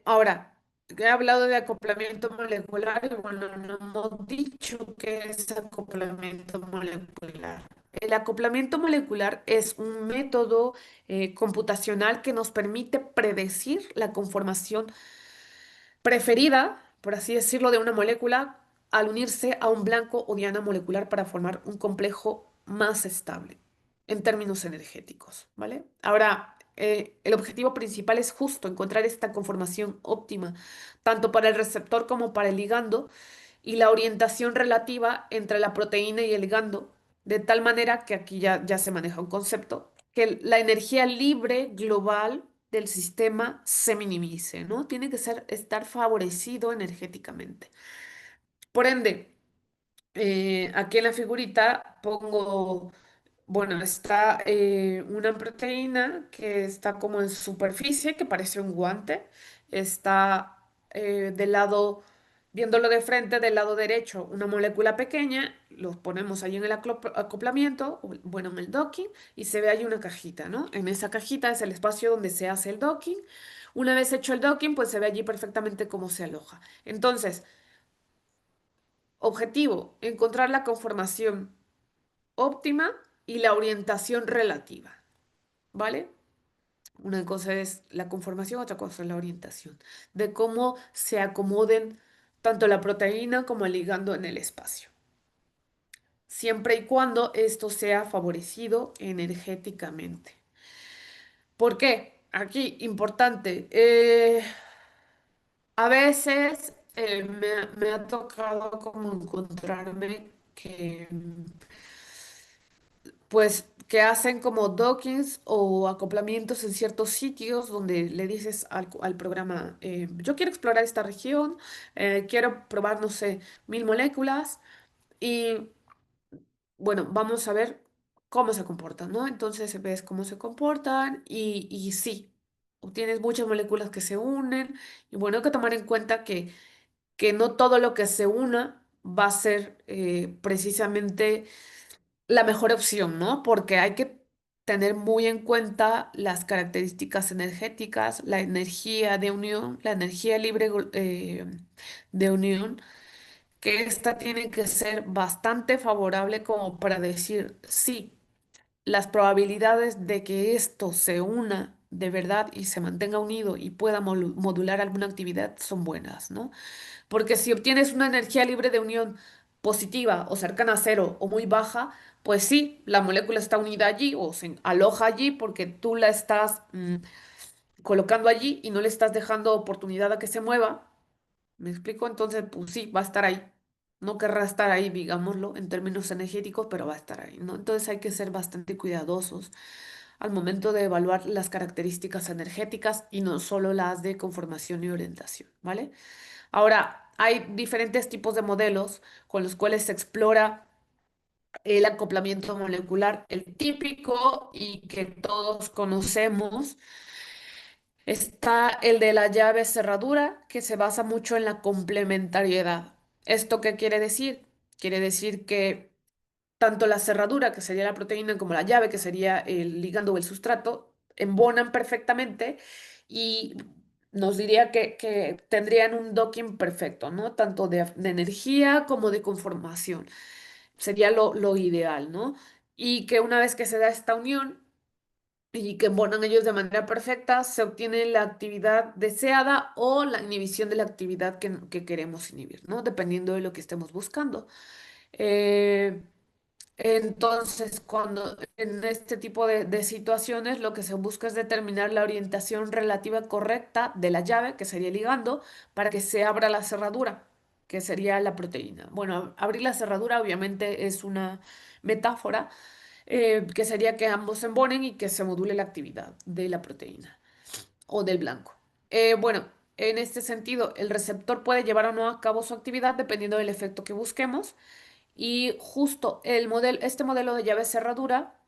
Ahora, he hablado de acoplamiento molecular y bueno, no hemos dicho qué es acoplamiento molecular. El acoplamiento molecular es un método computacional que nos permite predecir la conformación preferida, por así decirlo, de una molécula al unirse a un blanco o diana molecular para formar un complejo más estable en términos energéticos, ¿vale? Ahora, el objetivo principal es justo encontrar esta conformación óptima, tanto para el receptor como para el ligando, y la orientación relativa entre la proteína y el ligando, de tal manera que aquí ya se maneja un concepto, que la energía libre global del sistema se minimice, ¿no? Tiene que estar favorecido energéticamente. Por ende, aquí en la figurita pongo, bueno, está una proteína que está como en superficie, que parece un guante. Está del lado, viéndolo de frente, del lado derecho, una molécula pequeña. Los ponemos ahí en el acoplamiento, o, bueno, en el docking, y se ve ahí una cajita, ¿no? En esa cajita es el espacio donde se hace el docking. Una vez hecho el docking, pues se ve allí perfectamente cómo se aloja. Entonces, objetivo, encontrar la conformación óptima y la orientación relativa, ¿vale? Una cosa es la conformación, otra cosa es la orientación, de cómo se acomoden tanto la proteína como el ligando en el espacio, siempre y cuando esto sea favorecido energéticamente. ¿Por qué? Aquí, importante, a veces me ha tocado como encontrarme que pues que hacen como dockings o acoplamientos en ciertos sitios donde le dices al programa, yo quiero explorar esta región, quiero probar, no sé, 1000 moléculas y bueno, vamos a ver cómo se comportan, ¿no? Entonces ves cómo se comportan y sí, obtienes muchas moléculas que se unen y bueno, hay que tomar en cuenta que no todo lo que se una va a ser precisamente la mejor opción, ¿no? Porque hay que tener muy en cuenta las características energéticas, la energía de unión, la energía libre de unión, que esta tiene que ser bastante favorable como para decir, sí, las probabilidades de que esto se una de verdad y se mantenga unido y pueda modular alguna actividad son buenas, ¿no? Porque si obtienes una energía libre de unión positiva o cercana a cero o muy baja, pues sí, la molécula está unida allí o se aloja allí porque tú la estás colocando allí y no le estás dejando oportunidad a que se mueva. ¿Me explico? Entonces, pues sí, va a estar ahí. No querrá estar ahí, digámoslo, en términos energéticos, pero va a estar ahí, ¿no? Entonces hay que ser bastante cuidadosos al momento de evaluar las características energéticas y no solo las de conformación y orientación, ¿vale? Ahora, hay diferentes tipos de modelos con los cuales se explora el acoplamiento molecular. El típico y que todos conocemos está el de la llave cerradura, que se basa mucho en la complementariedad. ¿Esto qué quiere decir? Quiere decir que tanto la cerradura, que sería la proteína, como la llave, que sería el ligando o el sustrato, embonan perfectamente y nos diría que tendrían un docking perfecto, ¿no? Tanto de energía como de conformación. Sería lo ideal, ¿no? Y que una vez que se da esta unión y que embonan ellos de manera perfecta, se obtiene la actividad deseada o la inhibición de la actividad que queremos inhibir, ¿no? Dependiendo de lo que estemos buscando. Eh, entonces, cuando en este tipo de situaciones lo que se busca es determinar la orientación relativa correcta de la llave, que sería el ligando, para que se abra la cerradura, que sería la proteína. Bueno, abrir la cerradura obviamente es una metáfora, que sería que ambos se embonen y que se module la actividad de la proteína o del blanco. Bueno, en este sentido, el receptor puede llevar o no a cabo su actividad dependiendo del efecto que busquemos. Y justo este modelo de llave cerradura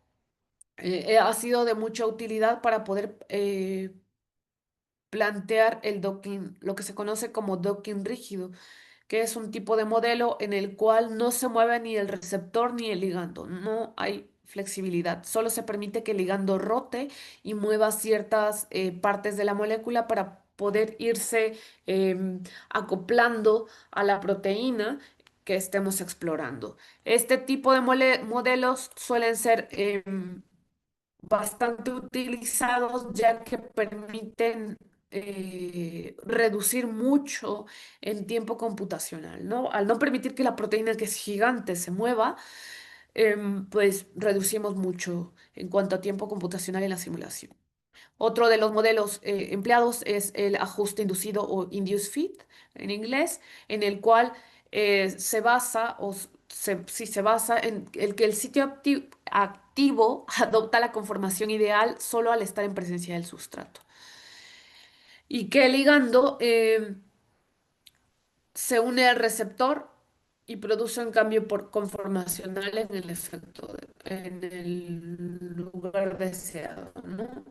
ha sido de mucha utilidad para poder plantear el docking, lo que se conoce como docking rígido, que es un tipo de modelo en el cual no se mueve ni el receptor ni el ligando, no hay flexibilidad, solo se permite que el ligando rote y mueva ciertas partes de la molécula para poder irse acoplando a la proteína que estemos explorando. Este tipo de modelos suelen ser bastante utilizados ya que permiten reducir mucho en tiempo computacional, ¿no? Al no permitir que la proteína, que es gigante, se mueva, pues reducimos mucho en cuanto a tiempo computacional en la simulación. Otro de los modelos empleados es el ajuste inducido o induced fit en inglés, en el cual se basa sí, se basa en el que el sitio activo adopta la conformación ideal solo al estar en presencia del sustrato. Y que el ligando se une al receptor y produce un cambio conformacional en el efecto, en el lugar deseado, ¿no?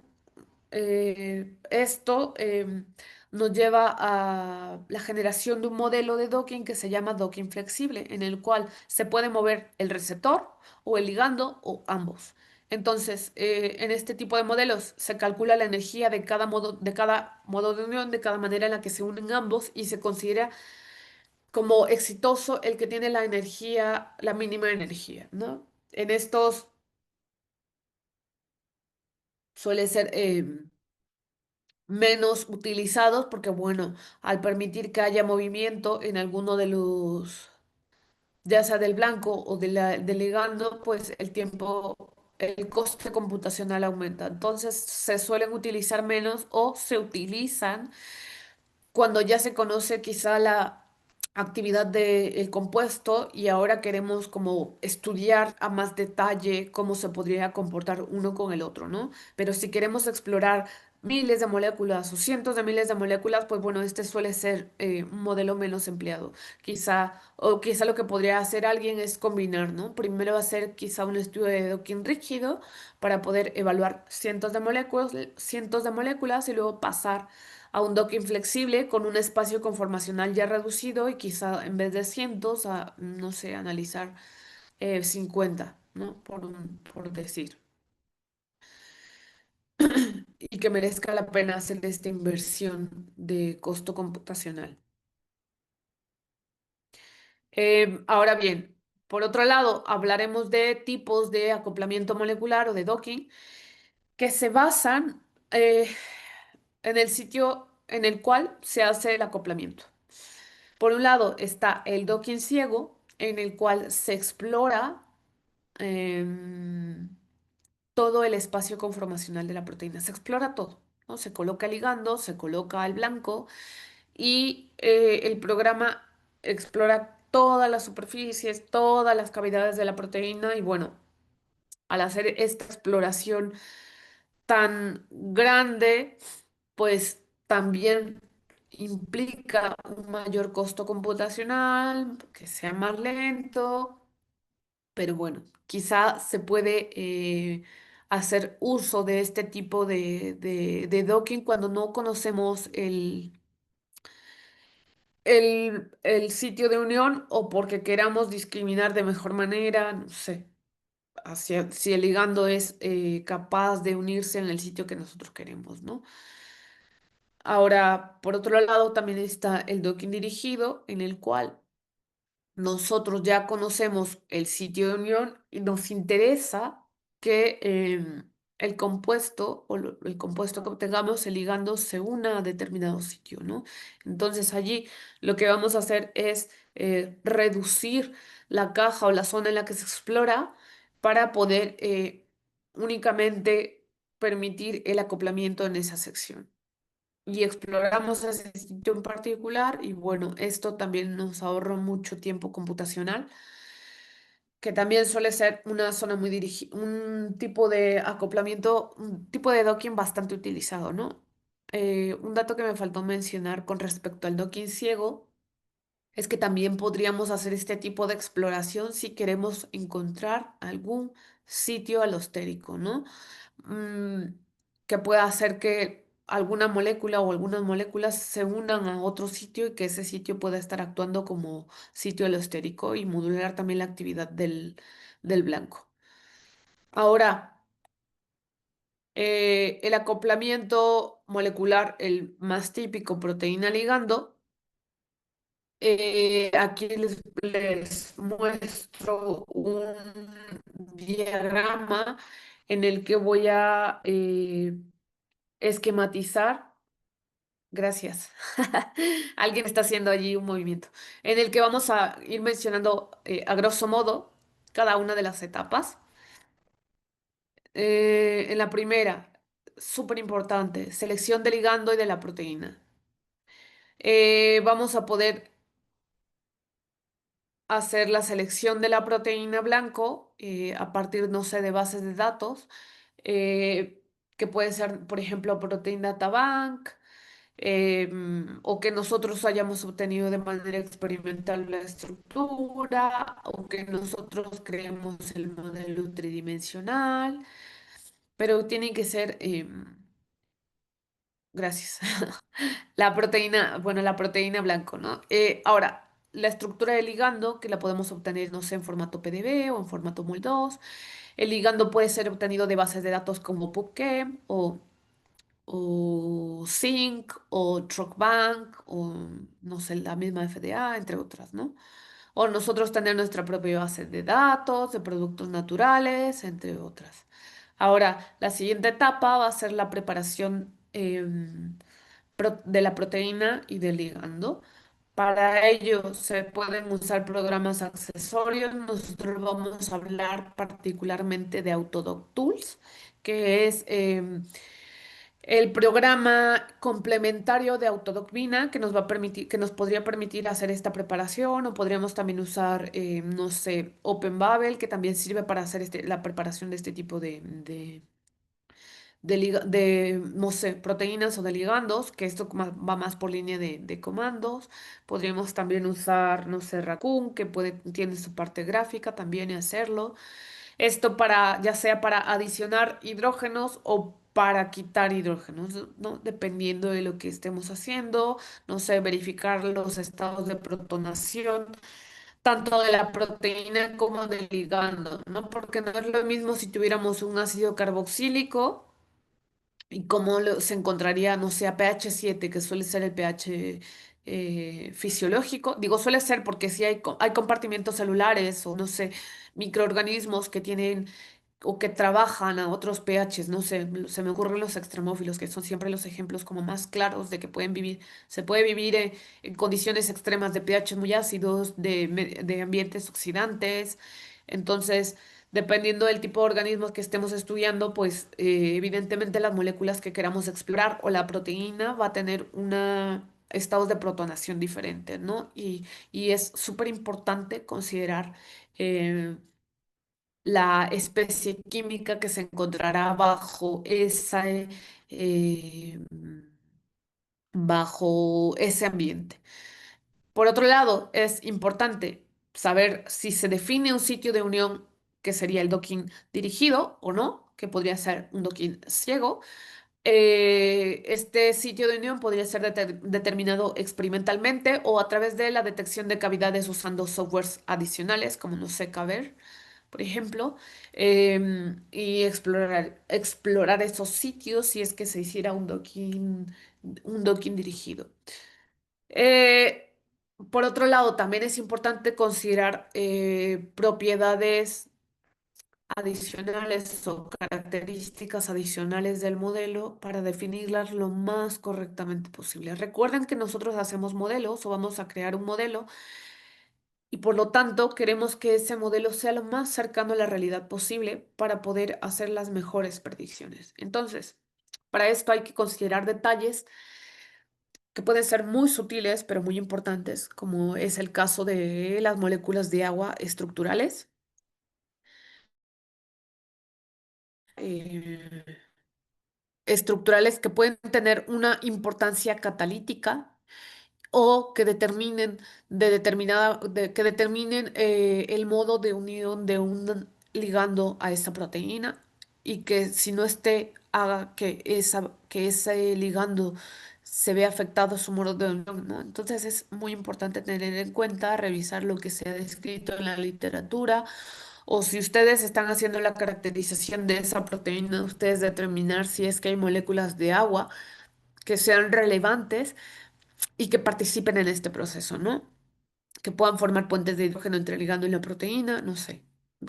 Esto nos lleva a la generación de un modelo de docking que se llama docking flexible, en el cual se puede mover el receptor o el ligando o ambos. Entonces, en este tipo de modelos se calcula la energía de cada modo de unión, de cada manera en la que se unen ambos y se considera como exitoso el que tiene la energía, la mínima energía, ¿no? En estos suele ser menos utilizados porque, bueno, al permitir que haya movimiento en alguno de los, ya sea del blanco o del ligando, pues el tiempo, el coste computacional aumenta. Entonces se suelen utilizar menos o se utilizan cuando ya se conoce quizá la actividad del compuesto y ahora queremos como estudiar a más detalle cómo se podría comportar uno con el otro, ¿no? Pero si queremos explorar miles de moléculas o cientos de miles de moléculas, pues bueno, este suele ser un modelo menos empleado. Quizá lo que podría hacer alguien es combinar, ¿no? Primero hacer quizá un estudio de docking rígido para poder evaluar cientos de moléculas y luego pasar a un docking flexible con un espacio conformacional ya reducido y quizá en vez de cientos, no sé, analizar 50, ¿no? Por decir. Y que merezca la pena hacer esta inversión de costo computacional. Ahora bien, por otro lado, hablaremos de tipos de acoplamiento molecular o de docking que se basan en el sitio en el cual se hace el acoplamiento. Por un lado está el docking ciego, en el cual se explora em, todo el espacio conformacional de la proteína. Se explora todo. ¿no? Se coloca el ligando, se coloca el blanco y el programa explora todas las superficies, todas las cavidades de la proteína y bueno, al hacer esta exploración tan grande, pues también implica un mayor costo computacional, que sea más lento, pero bueno, quizá se puede hacer uso de este tipo de docking cuando no conocemos el sitio de unión o porque queramos discriminar de mejor manera, no sé, hacia, si el ligando es capaz de unirse en el sitio que nosotros queremos, ¿no? Ahora, por otro lado, también está el docking dirigido, en el cual nosotros ya conocemos el sitio de unión y nos interesa que el compuesto el compuesto que obtengamos, el ligando, se una a determinado sitio, ¿no? Entonces allí lo que vamos a hacer es reducir la caja o la zona en la que se explora para poder únicamente permitir el acoplamiento en esa sección y exploramos ese sitio en particular y bueno, esto también nos ahorra mucho tiempo computacional, que también suele ser una zona muy dirigida, un tipo de acoplamiento, un tipo de docking bastante utilizado, ¿no? Un dato que me faltó mencionar con respecto al docking ciego es que también podríamos hacer este tipo de exploración si queremos encontrar algún sitio alostérico, ¿no? mm, que pueda hacer que alguna molécula o algunas moléculas se unan a otro sitio y que ese sitio pueda estar actuando como sitio alostérico y modular también la actividad del blanco. Ahora, el acoplamiento molecular, el más típico, proteína ligando, aquí les muestro un diagrama en el que voy a esquematizar. Gracias. Alguien está haciendo allí un movimiento en el que vamos a ir mencionando a grosso modo cada una de las etapas. En la primera, súper importante, selección del ligando y de la proteína. Vamos a poder hacer la selección de la proteína blanco a partir, no sé, de bases de datos, eh, que puede ser, por ejemplo, Protein Data Bank, o que nosotros hayamos obtenido de manera experimental la estructura, o que nosotros creemos el modelo tridimensional, pero tiene que ser, gracias, la proteína, bueno, la proteína blanco, ¿no? Ahora, la estructura del ligando, que la podemos obtener, no sé, en formato PDB o en formato MOL2. El ligando puede ser obtenido de bases de datos como PubChem o Zinc o TrockBank o no sé, la misma FDA, entre otras, ¿no? O nosotros tener nuestra propia base de datos, de productos naturales, entre otras. Ahora, la siguiente etapa va a ser la preparación de la proteína y del ligando. Para ello se pueden usar programas accesorios. Nosotros vamos a hablar particularmente de Autodoc Tools, que es el programa complementario de Autodocvina que nos va a permitir, que nos podría permitir hacer esta preparación, o podríamos también usar, no sé, OpenBabel, que también sirve para hacer la preparación de este tipo de, no sé, proteínas o de ligandos, que esto va más por línea de comandos. Podríamos también usar, no sé, Raccoon, que tiene su parte gráfica también y hacerlo. Esto para, ya sea para adicionar hidrógenos o para quitar hidrógenos, ¿no? Dependiendo de lo que estemos haciendo, no sé, verificar los estados de protonación, tanto de la proteína como del ligando, ¿no? Porque no es lo mismo si tuviéramos un ácido carboxílico y cómo se encontraría, no sé, a pH 7 que suele ser el pH fisiológico. Digo, suele ser porque sí hay compartimentos celulares o, no sé, microorganismos que tienen o que trabajan a otros pHs, no sé, se me ocurren los extremófilos, que son siempre los ejemplos como más claros de que pueden vivir, se puede vivir en condiciones extremas de pH muy ácidos, de ambientes oxidantes. Entonces, Dependiendo del tipo de organismos que estemos estudiando, pues evidentemente las moléculas que queramos explorar o la proteína va a tener una estados de protonación diferentes, ¿no? Y es súper importante considerar eh, la especie química que se encontrará eh, bajo ese ambiente. Por otro lado, es importante saber si se define un sitio de unión que sería el docking dirigido o no, que podría ser un docking ciego. Este sitio de unión podría ser determinado experimentalmente o a través de la detección de cavidades usando softwares adicionales como no sé, Caber, por ejemplo, y explorar esos sitios si es que se hiciera un docking dirigido. Eh, por otro lado, también es importante considerar propiedades adicionales o características adicionales del modelo para definirlas lo más correctamente posible. Recuerden que nosotros hacemos modelos o vamos a crear un modelo y por lo tanto queremos que ese modelo sea lo más cercano a la realidad posible para poder hacer las mejores predicciones. Entonces, para esto hay que considerar detalles que pueden ser muy sutiles, pero muy importantes, como es el caso de las moléculas de agua estructurales. eh, Estructurales que pueden tener una importancia catalítica o que determinen que determinen el modo de unión de un ligando a esa proteína y que si no esté haga que ese ligando se vea afectado su modo de unión, ¿no? Entonces es muy importante tener en cuenta, revisar lo que se ha descrito en la literatura o si ustedes están haciendo la caracterización de esa proteína, ustedes determinar si es que hay moléculas de agua que sean relevantes y que participen en este proceso, ¿no? Que puedan formar puentes de hidrógeno entre el ligando y la proteína, no sé,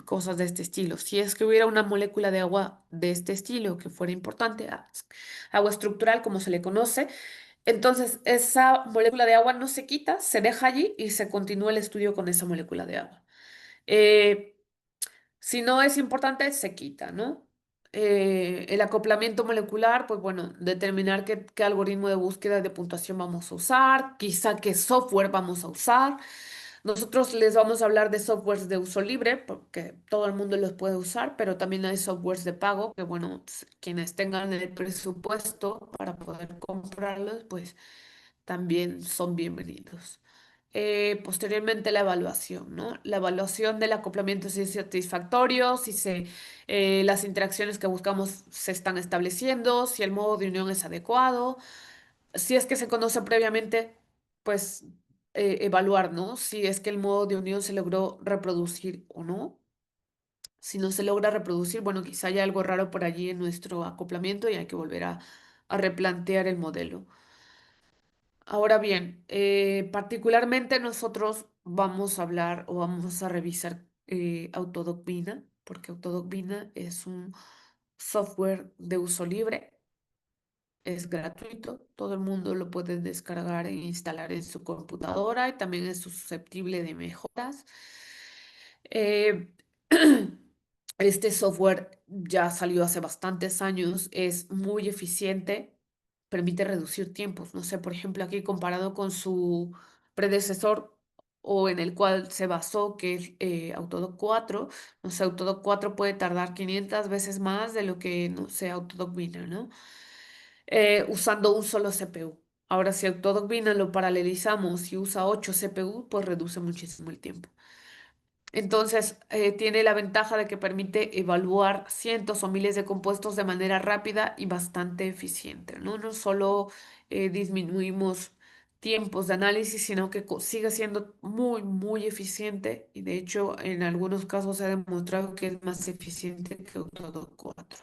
cosas de este estilo. Si es que hubiera una molécula de agua de este estilo que fuera importante, agua estructural como se le conoce, entonces esa molécula de agua no se quita, se deja allí y se continúa el estudio con esa molécula de agua. Eh, si no es importante, se quita, ¿no? El acoplamiento molecular, pues bueno, determinar qué algoritmo de búsqueda de puntuación vamos a usar, quizá qué software vamos a usar. Nosotros les vamos a hablar de softwares de uso libre, porque todo el mundo los puede usar, pero también hay softwares de pago, que bueno, quienes tengan el presupuesto para poder comprarlos, pues también son bienvenidos. Posteriormente la evaluación, ¿no? La evaluación del acoplamiento si es satisfactorio, las interacciones que buscamos se están estableciendo, si el modo de unión es adecuado, si es que se conoce previamente, pues evaluar, ¿no? Si es que el modo de unión se logró reproducir o no. Si no se logra reproducir, bueno, quizá haya algo raro por allí en nuestro acoplamiento y hay que volver a replantear el modelo. Ahora bien, particularmente nosotros vamos a hablar o vamos a revisar Autodoc porque Autodoc es un software de uso libre, es gratuito, todo el mundo lo puede descargar e instalar en su computadora y también es susceptible de mejoras. Eh, este software ya salió hace bastantes años, es muy eficiente, permite reducir tiempos. No sé, por ejemplo, aquí comparado con su predecesor o en el cual se basó, que es Autodoc 4, no sé, Autodoc 4 puede tardar 500 veces más de lo que, no sé, Autodoc Winner, ¿no? Usando un solo CPU. Ahora, si Autodoc Winner lo paralelizamos y usa 8 CPU, pues reduce muchísimo el tiempo. Entonces, tiene la ventaja de que permite evaluar cientos o miles de compuestos de manera rápida y bastante eficiente, ¿no? No solo disminuimos tiempos de análisis, sino que sigue siendo muy, muy eficiente y de hecho en algunos casos se ha demostrado que es más eficiente que Autodoc 4.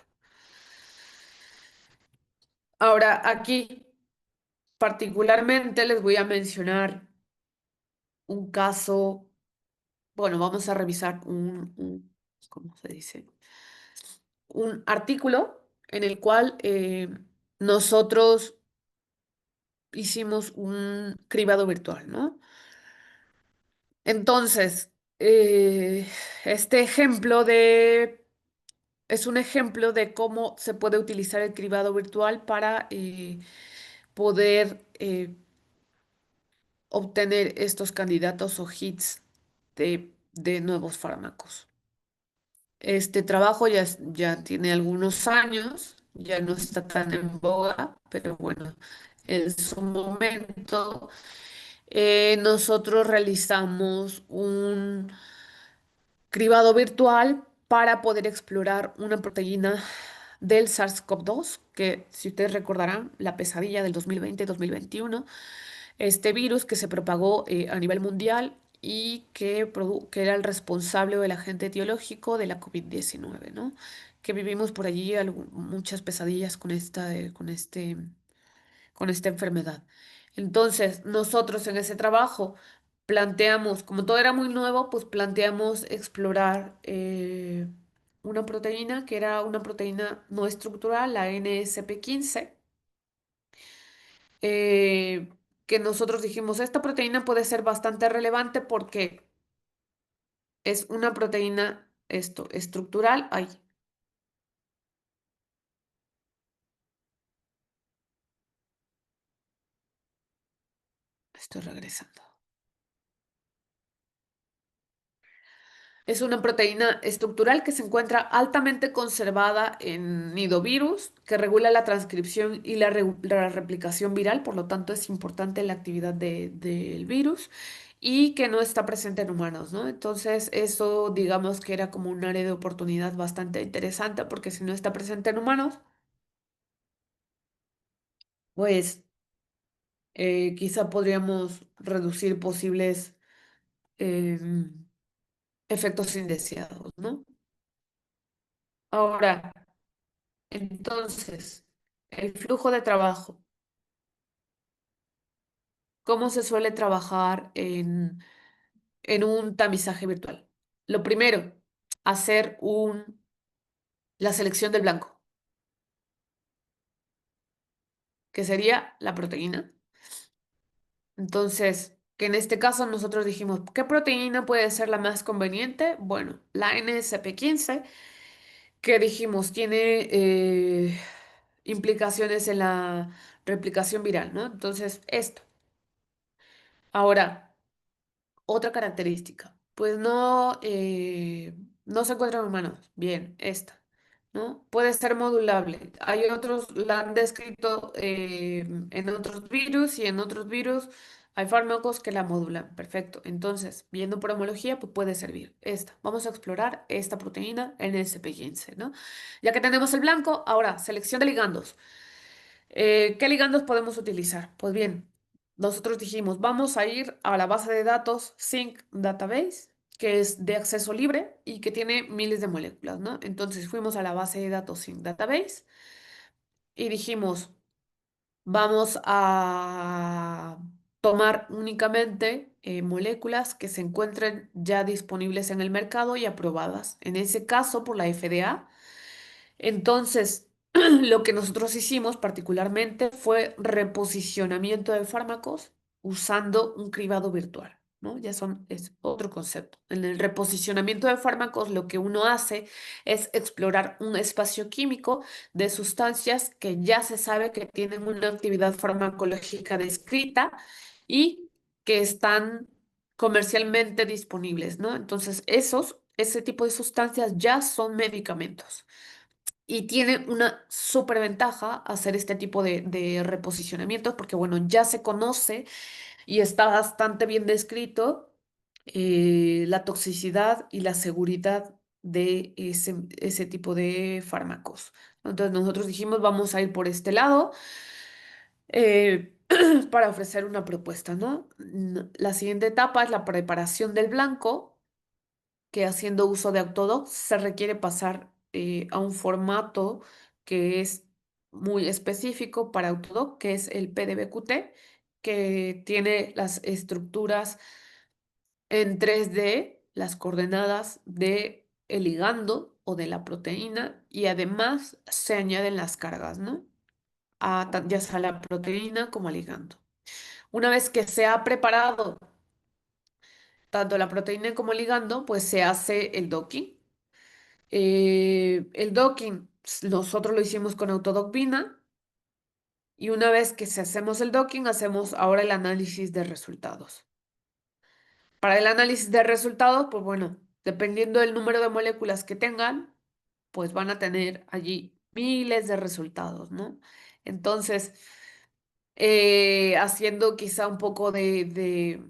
Ahora, aquí particularmente les voy a mencionar un caso, bueno, vamos a revisar ¿cómo se dice? Un artículo en el cual nosotros hicimos un cribado virtual, ¿no? Entonces, Eh, este ejemplo es un ejemplo de cómo se puede utilizar el cribado virtual para poder obtener estos candidatos o hits de nuevos fármacos. Este trabajo ya tiene algunos años, ya no está tan en boga, pero bueno, en su momento nosotros realizamos un cribado virtual para poder explorar una proteína del SARS-CoV-2, que si ustedes recordarán, la pesadilla del 2020-2021, este virus que se propagó a nivel mundial y que era el responsable o el agente etiológico de la COVID-19, ¿no? Que vivimos por allí muchas pesadillas con esta enfermedad. Entonces, nosotros en ese trabajo planteamos, como todo era muy nuevo, pues planteamos explorar una proteína que era una proteína no estructural, la NSP15, eh, que nosotros dijimos, esta proteína puede ser bastante relevante porque es una proteína estructural. Ay, estoy regresando. Es una proteína estructural que se encuentra altamente conservada en nidovirus, que regula la transcripción y la replicación viral, por lo tanto es importante la actividad del virus y que no está presente en humanos, ¿no? Entonces eso digamos que era como un área de oportunidad bastante interesante porque si no está presente en humanos, pues quizá podríamos reducir posibles em, efectos indeseados, ¿no? Ahora, entonces, el flujo de trabajo. ¿Cómo se suele trabajar en un tamizaje virtual? Lo primero, hacer la selección del blanco, que sería la proteína. Entonces, que en este caso nosotros dijimos, ¿qué proteína puede ser la más conveniente? Bueno, la NSP15, que dijimos tiene implicaciones en la replicación viral, ¿no? Entonces, esto. Ahora, otra característica, pues no se encuentra en humanos. Bien, esta, ¿no? Puede ser modulable. Hay otros, la han descrito en otros virus y en otros virus hay fármacos que la modulan. Perfecto. Entonces, viendo por homología, pues puede servir esta. Vamos a explorar esta proteína en NSP15, ¿no? Ya que tenemos el blanco, ahora, selección de ligandos. ¿Qué ligandos podemos utilizar? Pues bien, nosotros dijimos, vamos a ir a la base de datos Zinc Database, que es de acceso libre y que tiene miles de moléculas, ¿no? Entonces fuimos a la base de datos Zinc Database y dijimos, vamos a tomar únicamente moléculas que se encuentren ya disponibles en el mercado y aprobadas, en ese caso por la FDA. Entonces, lo que nosotros hicimos particularmente fue reposicionamiento de fármacos usando un cribado virtual, ¿no? Es otro concepto. En el reposicionamiento de fármacos, lo que uno hace es explorar un espacio químico de sustancias que ya se sabe que tienen una actividad farmacológica descrita y que están comercialmente disponibles, ¿no? Entonces, ese tipo de sustancias ya son medicamentos. Y tiene una súper ventaja hacer este tipo de reposicionamientos porque, bueno, ya se conoce y está bastante bien descrito la toxicidad y la seguridad de ese tipo de fármacos. Entonces nosotros dijimos, vamos a ir por este lado eh, para ofrecer una propuesta, ¿no? La siguiente etapa es la preparación del blanco que haciendo uso de Autodoc se requiere pasar a un formato que es muy específico para Autodoc, que es el PDBQT, que tiene las estructuras en 3D, las coordenadas de el ligando o de la proteína y además se añaden las cargas, ¿no? Ya sea la proteína como al ligando. Una vez que se ha preparado tanto la proteína como el ligando, pues se hace el docking. El docking, nosotros lo hicimos con autodocbina y una vez que se hacemos el docking, hacemos ahora el análisis de resultados. Para el análisis de resultados, pues bueno, dependiendo del número de moléculas que tengan, pues van a tener allí miles de resultados, ¿no? Entonces, haciendo quizá un poco de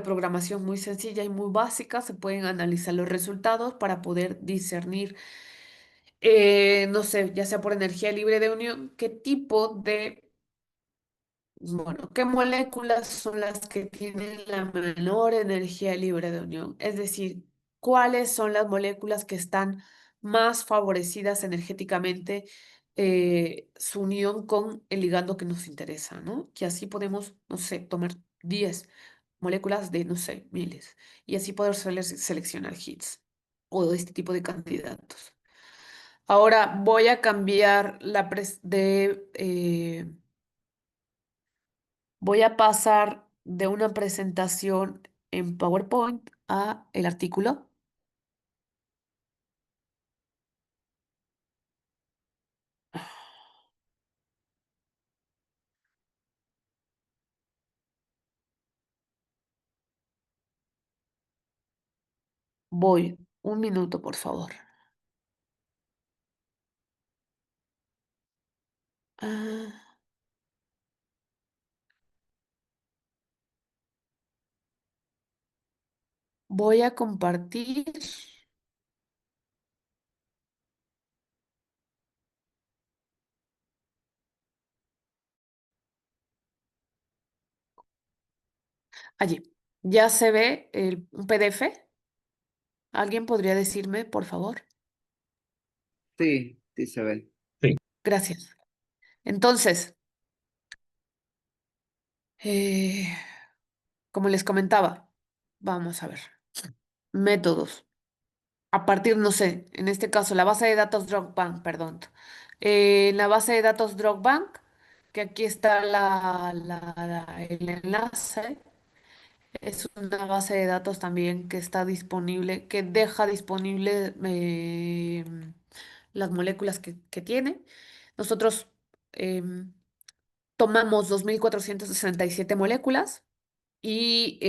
programación muy sencilla y muy básica, se pueden analizar los resultados para poder discernir, no sé, ya sea por energía libre de unión, qué tipo de, bueno, qué moléculas son las que tienen la menor energía libre de unión. Es decir, cuáles son las moléculas que están más favorecidas energéticamente, su unión con el ligando que nos interesa, ¿no? Que así podemos, no sé, tomar 10 moléculas de, no sé, miles, y así poder seleccionar hits o este tipo de candidatos. Ahora voy a cambiar voy a pasar de una presentación en PowerPoint a el artículo. Voy, un minuto, por favor. Ah, voy a compartir allí. ¿Ya se ve un PDF? ¿Alguien podría decirme, por favor? Sí, sí se ve. Gracias. Entonces, eh, como les comentaba, vamos a ver. Métodos. A partir, no sé, en este caso, la base de datos DocBank, perdón. En la base de datos DocBank, que aquí está el enlace, es una base de datos también que está disponible, que deja disponible las moléculas que tiene. Nosotros em, tomamos 2467 moléculas y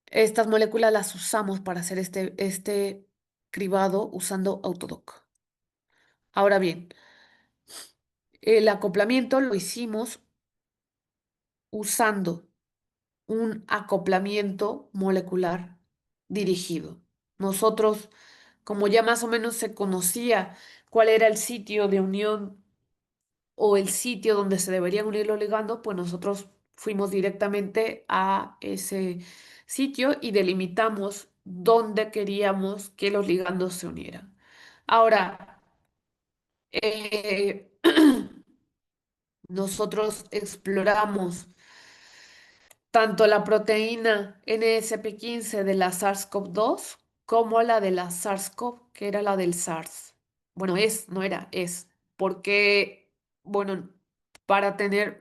estas moléculas las usamos para hacer este cribado usando Autodoc. Ahora bien, el acoplamiento lo hicimos usando un acoplamiento molecular dirigido. Nosotros, como ya más o menos se conocía cuál era el sitio de unión o el sitio donde se deberían unir los ligandos, pues nosotros fuimos directamente a ese sitio y delimitamos dónde queríamos que los ligandos se unieran. Ahora, eh, nosotros exploramos tanto la proteína NSP15 de la SARS-CoV-2 como la de la SARS-CoV, que era la del SARS. Bueno, no era, es, porque, bueno, para tener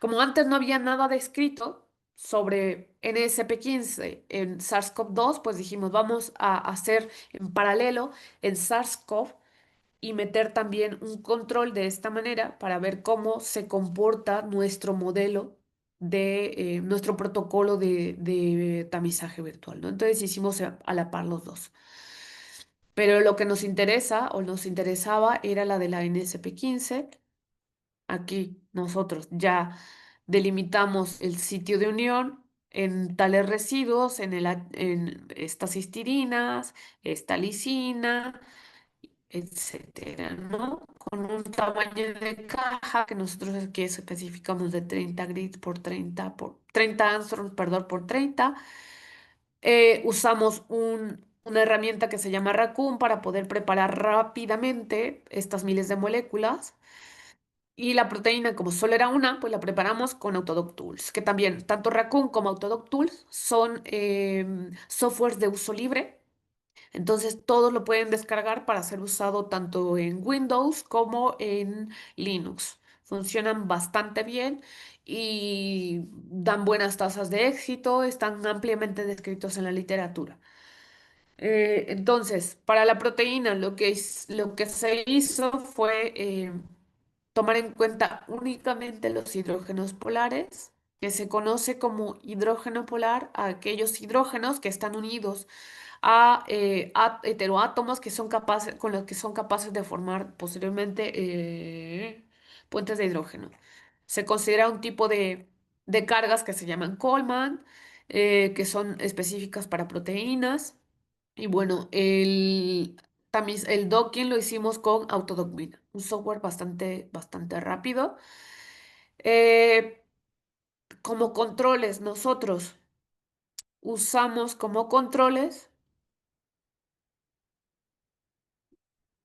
como antes no había nada descrito sobre NSP15 en SARS-CoV-2, pues dijimos, vamos a hacer en paralelo en SARS-CoV y meter también un control de esta manera para ver cómo se comporta nuestro modelo nuestro protocolo de tamizaje virtual, ¿no? Entonces hicimos a la par los dos. Pero lo que nos interesa o nos interesaba era la de la NSP15. Aquí nosotros ya delimitamos el sitio de unión en tales residuos, en estas histirinas, esta lisina, etcétera, ¿no? Con un tamaño de caja que nosotros aquí especificamos de 30 grids por 30 angstroms, perdón, por 30. Usamos una herramienta que se llama Raccoon para poder preparar rápidamente estas miles de moléculas. Y la proteína, como solo era una, pues la preparamos con Autodoc Tools, que también tanto Raccoon como Autodoc Tools son softwares de uso libre, entonces, todos lo pueden descargar para ser usado tanto en Windows como en Linux. Funcionan bastante bien y dan buenas tasas de éxito, están ampliamente descritos en la literatura. Entonces, para la proteína, lo que se hizo fue tomar en cuenta únicamente los hidrógenos polares, que se conoce como hidrógeno polar a aquellos hidrógenos que están unidos a heteroátomos que son capaces, con los que son capaces de formar posteriormente puentes de hidrógeno. Se considera un tipo de cargas que se llaman Coleman, que son específicas para proteínas. Y bueno, también el docking lo hicimos con Autodocbin, un software bastante rápido. Eh, Como controles, nosotros usamos como controles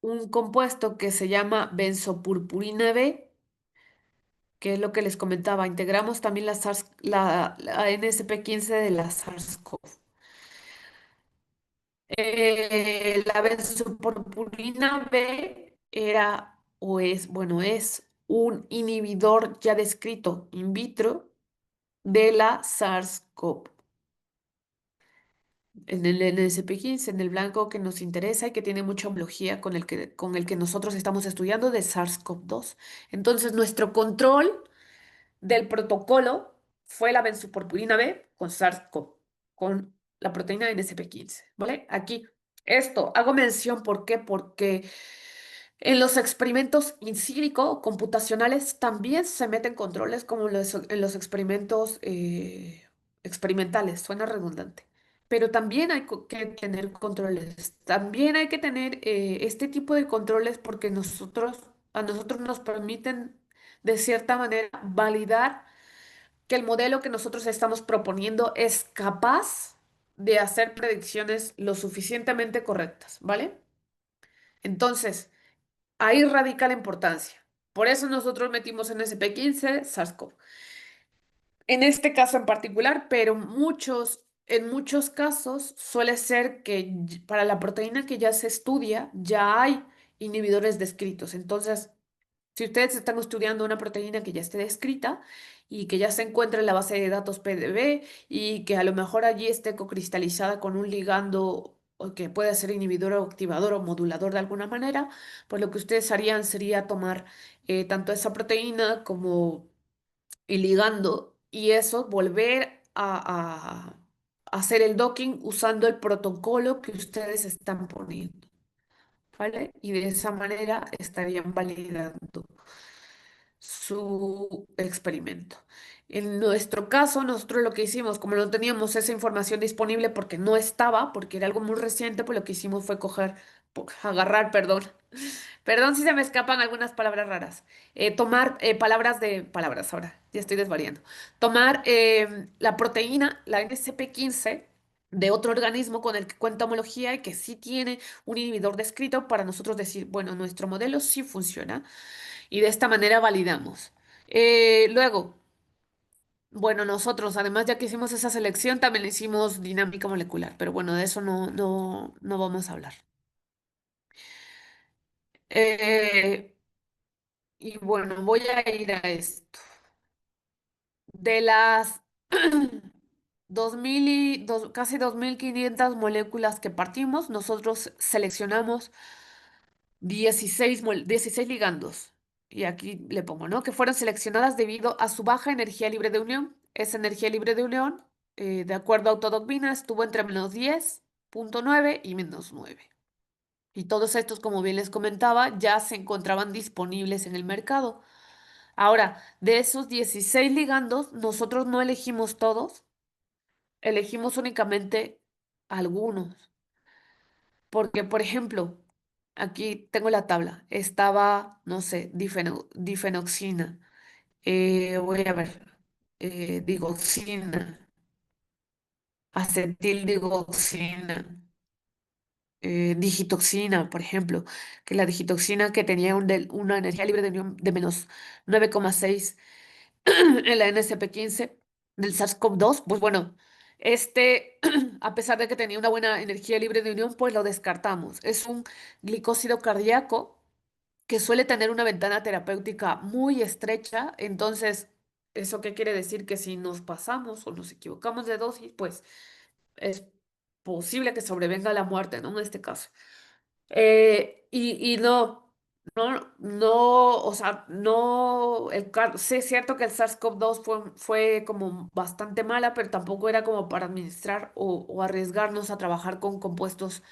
un compuesto que se llama benzopurpurina B, que es lo que les comentaba. Integramos también la NSP15 de la SARS-CoV. La benzopurpurina B era o es, bueno, es un inhibidor ya descrito in vitro de la SARS-CoV. En el NSP15, en el blanco que nos interesa y que tiene mucha homología con el que nosotros estamos estudiando de SARS-CoV-2. Entonces, nuestro control del protocolo fue la benzoporpurina B con SARS-CoV, con la proteína NSP15, ¿vale? Aquí, esto, hago mención, ¿por qué? Porque en los experimentos in silico computacionales también se meten controles como en los experimentos experimentales, suena redundante. Pero también hay que tener controles, también hay que tener este tipo de controles porque a nosotros nos permiten de cierta manera validar que el modelo que nosotros estamos proponiendo es capaz de hacer predicciones lo suficientemente correctas, ¿vale? Entonces, ahí radica la importancia. Por eso nosotros metimos en SP15 SARS-CoV. En este caso en particular, pero en muchos casos suele ser que para la proteína que ya se estudia, ya hay inhibidores descritos. Entonces, si ustedes están estudiando una proteína que ya esté descrita y que ya se encuentra en la base de datos PDB y que a lo mejor allí esté cocristalizada con un ligando o que pueda ser inhibidor o activador o modulador de alguna manera, pues lo que ustedes harían sería tomar tanto esa proteína como el ligando y eso volver a hacer el docking usando el protocolo que ustedes están poniendo, ¿vale? Y de esa manera estarían validando su experimento. En nuestro caso, nosotros lo que hicimos, como no teníamos esa información disponible porque no estaba, porque era algo muy reciente, pues lo que hicimos fue agarrar, perdón si se me escapan algunas palabras raras, tomar palabras ahora, ya estoy desvariando, tomar la proteína, la NSP15, de otro organismo con el que cuenta homología y que sí tiene un inhibidor descrito para nosotros decir, bueno, nuestro modelo sí funciona y de esta manera validamos. Luego, bueno, nosotros, además, ya que hicimos esa selección, también le hicimos dinámica molecular, pero bueno, de eso no vamos a hablar. Eh, y bueno, voy a ir a esto. De las 2000 casi 2500 moléculas que partimos, nosotros seleccionamos 16 ligandos. Y aquí le pongo, ¿no? Que fueron seleccionadas debido a su baja energía libre de unión. Esa energía libre de unión, de acuerdo a Autodocbina, estuvo entre -10,9 y -9. Y todos estos, como bien les comentaba, ya se encontraban disponibles en el mercado. Ahora, de esos 16 ligandos, nosotros no elegimos todos, elegimos únicamente algunos. Porque, por ejemplo, aquí tengo la tabla. Estaba, no sé, difenoxina. Voy a ver. Digoxina, acetildigoxina, digitoxina, por ejemplo, que la digitoxina que tenía una energía libre de unión de -9,6 en la NSP15 del SARS-CoV-2, pues bueno, este, a pesar de que tenía una buena energía libre de unión, pues lo descartamos. Es un glicósido cardíaco que suele tener una ventana terapéutica muy estrecha, entonces ¿Eso qué quiere decir? Que si nos pasamos o nos equivocamos de dosis, pues es posible que sobrevenga la muerte, ¿no? En este caso. Y no, o sea, no, sí es cierto que el SARS-CoV-2 fue como bastante mala, pero tampoco era como para administrar o arriesgarnos a trabajar con compuestos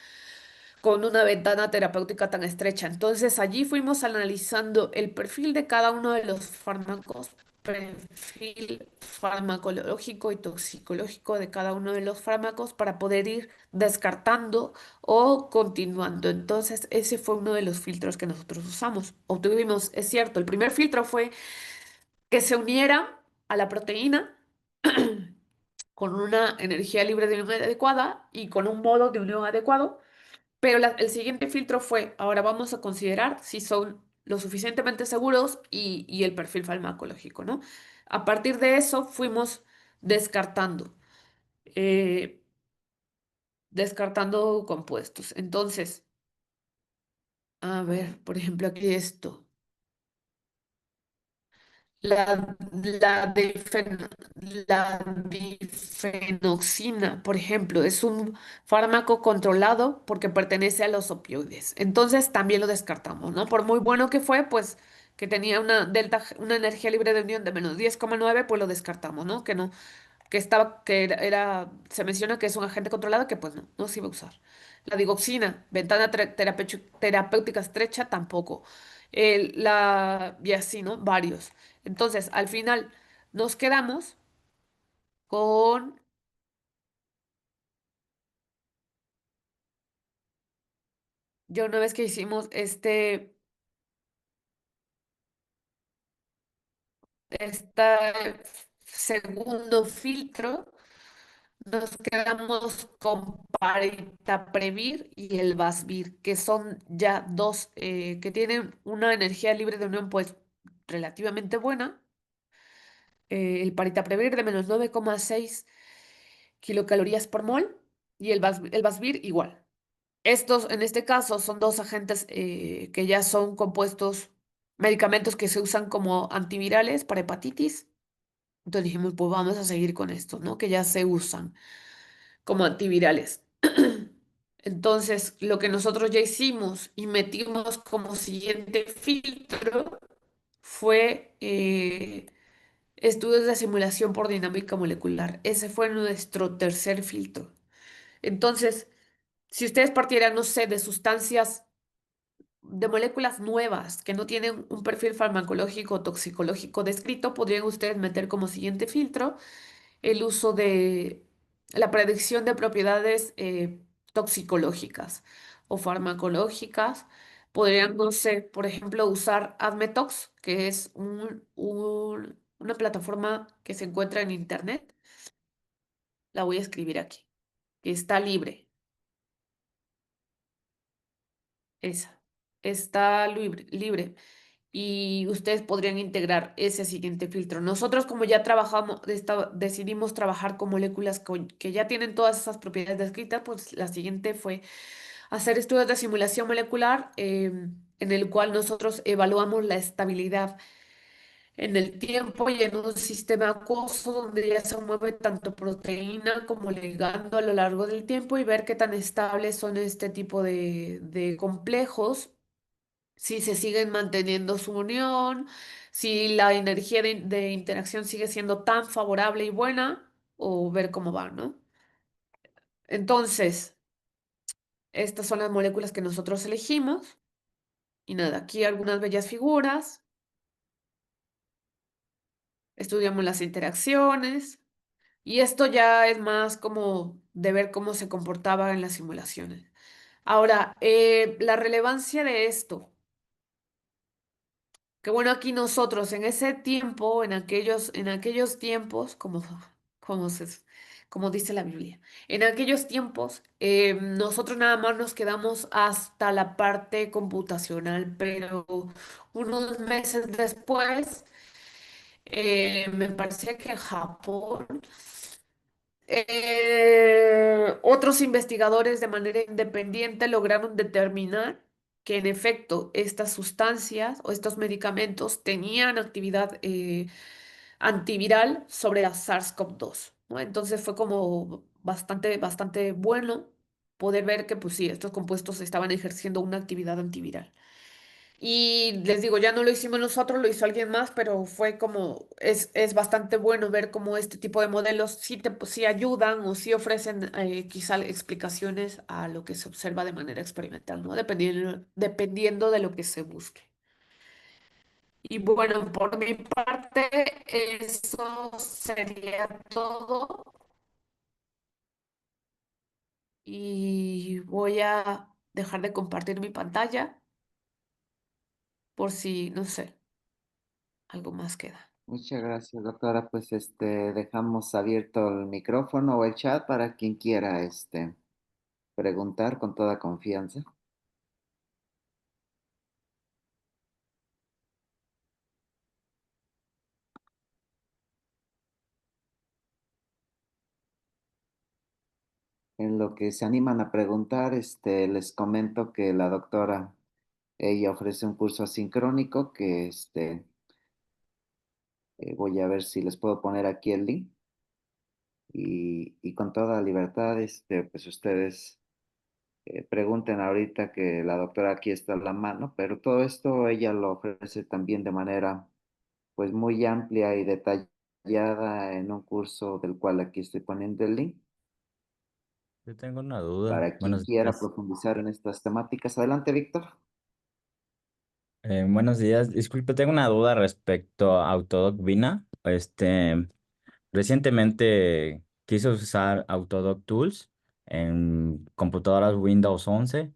con una ventana terapéutica tan estrecha. Entonces allí fuimos analizando el perfil de cada uno de los fármacos, perfil farmacológico y toxicológico de cada uno de los fármacos para poder ir descartando o continuando. Entonces ese fue uno de los filtros que nosotros usamos. Obtuvimos, es cierto, el primer filtro fue que se uniera a la proteína con una energía libre de unión adecuada y con un modo de unión adecuado. Pero el siguiente filtro fue, ahora vamos a considerar si son lo suficientemente seguros y el perfil farmacológico, ¿no? A partir de eso fuimos descartando, eh, descartando compuestos. Entonces, a ver, por ejemplo, aquí esto. La, la difenoxina, por ejemplo, es un fármaco controlado porque pertenece a los opioides. Entonces también lo descartamos, ¿no? Por muy bueno que fue, pues que tenía una delta, una energía libre de unión de -10,9, pues lo descartamos, ¿no? Que no, que estaba, se menciona que es un agente controlado que pues no, no se iba a usar. La digoxina, ventana terapéutica estrecha, tampoco. Y así, ¿no? Varios. Entonces, al final nos quedamos con, ya una vez que hicimos este segundo filtro, nos quedamos con Paritaprevir y el Vasvir, que son ya dos que tienen una energía libre de unión pues relativamente buena. El Paritaprevir de -9,6 kilocalorías por mol y el Vasvir igual. Estos, en este caso, son dos agentes que ya son compuestos, medicamentos que se usan como antivirales para hepatitis. Entonces dijimos, pues vamos a seguir con estos, ¿no? Que ya se usan como antivirales. Entonces, lo que nosotros ya hicimos y metimos como siguiente filtro fue estudios de simulación por dinámica molecular. Ese fue nuestro tercer filtro. Entonces, si ustedes partieran, no sé, de sustancias, de moléculas nuevas que no tienen un perfil farmacológico o toxicológico descrito, podrían ustedes meter como siguiente filtro el uso de la predicción de propiedades toxicológicas o farmacológicas. Podrían, no sé, por ejemplo, usar Admetox, que es una plataforma que se encuentra en Internet. La voy a escribir aquí, que está libre. Esa. Está libre. Y ustedes podrían integrar ese siguiente filtro. Nosotros, como ya trabajamos, decidimos trabajar con moléculas que ya tienen todas esas propiedades descritas, pues la siguiente fue hacer estudios de simulación molecular en el cual nosotros evaluamos la estabilidad en el tiempo y en un sistema acuoso donde ya se mueve tanto proteína como ligando a lo largo del tiempo y ver qué tan estables son este tipo de complejos, si se siguen manteniendo su unión, si la energía de interacción sigue siendo tan favorable y buena, o ver cómo va, ¿no? Entonces, estas son las moléculas que nosotros elegimos. Y nada, aquí algunas bellas figuras, estudiamos las interacciones, y esto ya es más como de ver cómo se comportaba en las simulaciones. Ahora, la relevancia de esto. Que bueno, aquí nosotros en ese tiempo, en aquellos tiempos, como, como dice la Biblia, en aquellos tiempos, nosotros nada más nos quedamos hasta la parte computacional, pero unos meses después, me parecía que en Japón, otros investigadores de manera independiente lograron determinar que en efecto estas sustancias o estos medicamentos tenían actividad antiviral sobre la SARS-CoV-2, ¿no? Entonces fue como bastante bueno poder ver que, pues sí, estos compuestos estaban ejerciendo una actividad antiviral. Y les digo, ya no lo hicimos nosotros, lo hizo alguien más, pero fue como, es bastante bueno ver cómo este tipo de modelos sí, pues, sí ayudan o sí ofrecen quizá explicaciones a lo que se observa de manera experimental, ¿no? Dependiendo de lo que se busque. Y bueno, por mi parte, eso sería todo. Y voy a dejar de compartir mi pantalla por si, no sé, algo más queda. Muchas gracias, doctora. Pues dejamos abierto el micrófono o el chat para quien quiera preguntar con toda confianza. En lo que se animan a preguntar, les comento que la doctora, ella ofrece un curso asincrónico que voy a ver si les puedo poner aquí el link y con toda libertad, pues ustedes pregunten ahorita que la doctora aquí está a la mano, pero todo esto ella lo ofrece también de manera pues muy amplia y detallada en un curso del cual aquí estoy poniendo el link Yo tengo una duda. para quien Buenos quiera días. profundizar en estas temáticas. Adelante, Víctor. Buenos días. Disculpe, tengo una duda respecto a Autodoc Vina. Recientemente quise usar Autodoc Tools en computadoras Windows 11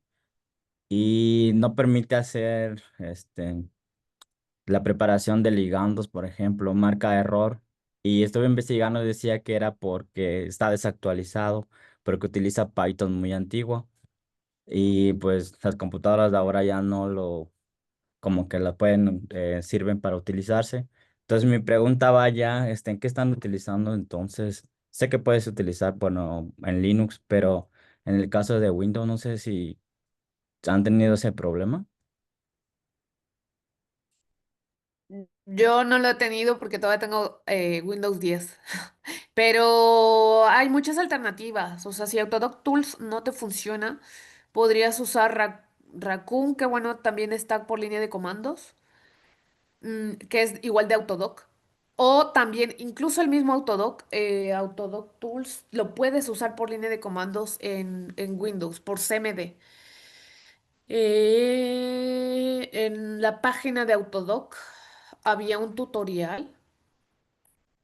y no permite hacer la preparación de ligandos, por ejemplo, marca error. Y estuve investigando y decía que era porque está desactualizado, porque utiliza Python muy antiguo. Y pues las computadoras de ahora ya no lo, como que la pueden, sirven para utilizarse. Entonces mi pregunta vaya, ¿en qué están utilizando? Entonces, sé que puedes utilizar, bueno, en Linux, pero en el caso de Windows no sé si han tenido ese problema. Yo no lo he tenido porque todavía tengo Windows 10, pero hay muchas alternativas. O sea, si Autodoc Tools no te funciona, podrías usar Raccoon, que bueno, también está por línea de comandos, que es igual de Autodoc. O también, incluso el mismo Autodoc, Autodoc Tools, lo puedes usar por línea de comandos en Windows, por CMD. En la página de Autodoc había un tutorial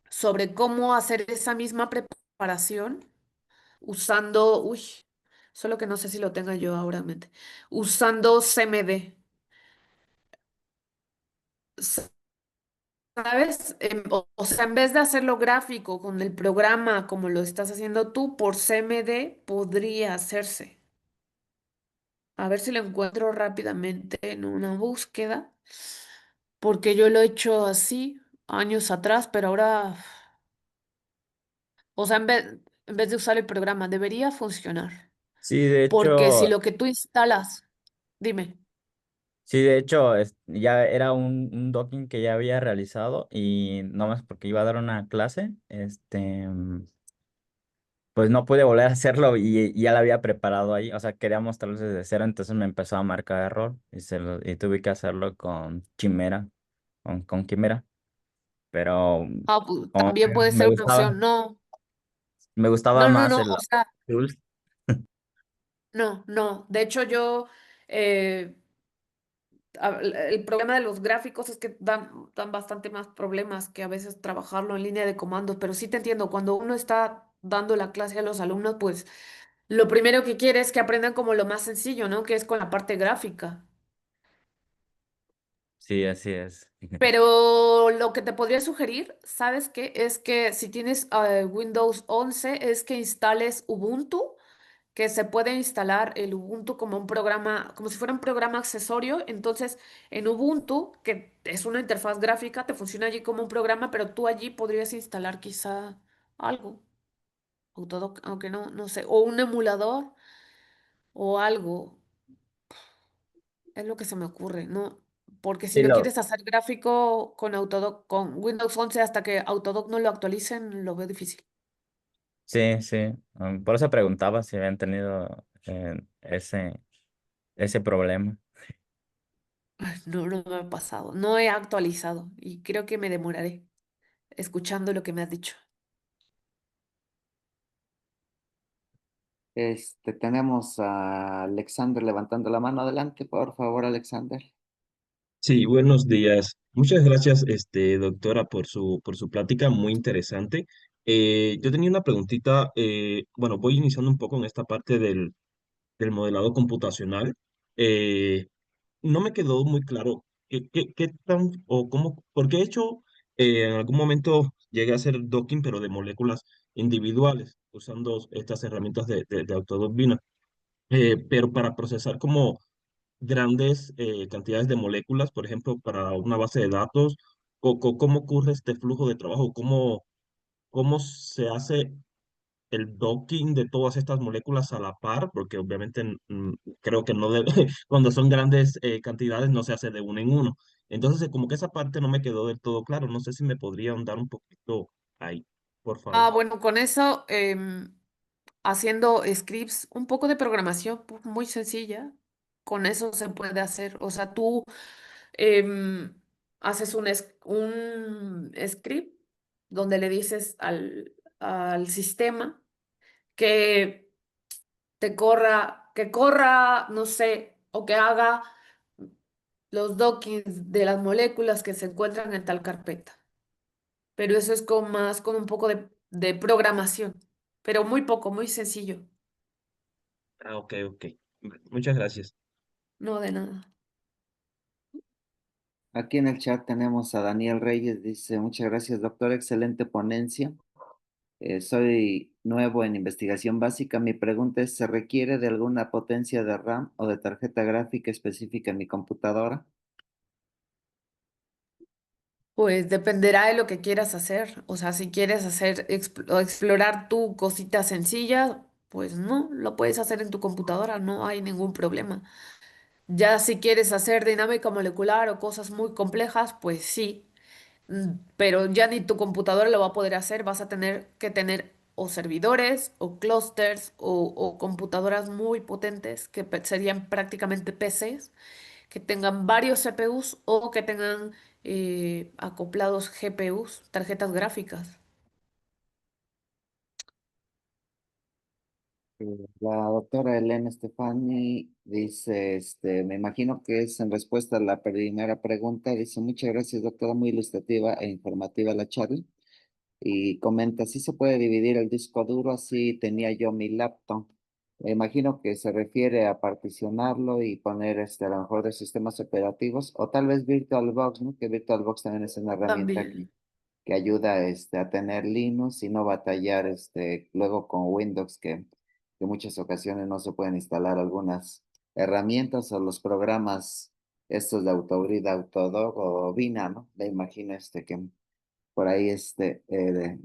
sobre cómo hacer esa misma preparación usando, uy, solo que no sé si lo tenga yo ahora en mente, usando CMD. ¿Sabes? O sea, en vez de hacerlo gráfico con el programa como lo estás haciendo tú, por CMD podría hacerse. A ver si lo encuentro rápidamente en una búsqueda, porque yo lo he hecho así años atrás, pero ahora, o sea, en vez de usar el programa, debería funcionar. Sí, de Porque si hecho, lo que tú instalas, dime. sí, de hecho, ya era un docking que ya había realizado y no más porque iba a dar una clase, pues no pude volver a hacerlo y ya lo había preparado ahí, o sea, quería mostrarlo desde cero, entonces me empezó a marcar error y tuve que hacerlo con Chimera, con Quimera, pero Ah, pues, como también puede me ser una opción. gustaba, No, me gustaba no, no, más no. el O sea, Tools. no, no. De hecho, yo, eh, el problema de los gráficos es que dan bastante más problemas que a veces trabajarlo en línea de comandos, pero sí te entiendo, cuando uno está dando la clase a los alumnos, pues lo primero que quiere es que aprendan como lo más sencillo, ¿no? Que es con la parte gráfica. Sí, así es. Pero lo que te podría sugerir, ¿sabes qué? Es que si tienes Windows 11, es que instales Ubuntu, que se puede instalar el Ubuntu como un programa, como si fuera un programa accesorio. Entonces, en Ubuntu, que es una interfaz gráfica, te funciona allí como un programa, pero tú allí podrías instalar quizá algo, o todo, aunque no, no sé, o un emulador o algo, es lo que se me ocurre, ¿no? porque si Sí, lo quieres hacer gráfico con Autodoc, con Windows 11 hasta que Autodoc no lo actualicen, lo veo difícil. sí, sí. Por eso preguntaba si habían tenido ese problema. Ay, no, no me ha pasado, no he actualizado y creo que me demoraré escuchando lo que me has dicho. Tenemos a Alexander levantando la mano. Adelante, por favor, Alexander. Sí, buenos días. Muchas gracias, doctora, por su plática, muy interesante. Yo tenía una preguntita, bueno, voy iniciando un poco en esta parte del modelado computacional. Eh, no me quedó muy claro qué tan o cómo, porque he hecho, en algún momento llegué a hacer docking, pero de moléculas individuales, usando estas herramientas de Autodoc Vina. Pero para procesar como grandes cantidades de moléculas, por ejemplo, para una base de datos, ¿cómo ocurre este flujo de trabajo? ¿Cómo se hace el docking de todas estas moléculas a la par? Porque obviamente creo que no debe, cuando son grandes cantidades no se hace de uno en uno. Entonces, como que esa parte no me quedó del todo claro. No sé si me podría ahondar un poquito ahí, por favor. Ah, bueno, con eso, haciendo scripts, un poco de programación muy sencilla, con eso se puede hacer. O sea, tú em, haces un script donde le dices al sistema que que corra, no sé, o que haga los dockings de las moléculas que se encuentran en tal carpeta. Pero eso es con más, con un poco de programación, pero muy poco, muy sencillo. Ah, ok, ok. Muchas gracias. No de nada. Aquí en el chat tenemos a Daniel Reyes. Dice, muchas gracias, doctor. Excelente ponencia. Soy nuevo en investigación básica. Mi pregunta es, ¿se requiere de alguna potencia de RAM o de tarjeta gráfica específica en mi computadora? Pues dependerá de lo que quieras hacer. O sea, si quieres hacer o explorar tu cosita sencilla, pues no, lo puedes hacer en tu computadora, no hay ningún problema. Ya si quieres hacer dinámica molecular o cosas muy complejas, pues sí. Pero ya ni tu computadora lo va a poder hacer, vas a tener que tener o servidores o clusters o computadoras muy potentes que serían prácticamente PCs que tengan varios CPUs o que tengan acoplados GPUs, tarjetas gráficas. La doctora Elena Stefani dice, me imagino que es en respuesta a la primera pregunta. Dice, muchas gracias, doctora, muy ilustrativa e informativa la charla. Y comenta, si se puede dividir el disco duro, así tenía yo mi laptop. Me imagino que se refiere a particionarlo y poner a lo mejor de sistemas operativos o tal vez VirtualBox, ¿no? Que VirtualBox también es una herramienta También. que ayuda a tener Linux y no batallar luego con Windows, que en muchas ocasiones no se pueden instalar algunas herramientas o los programas estos de Autogrid, Autodoc o Vina, ¿no? Me imagino que por ahí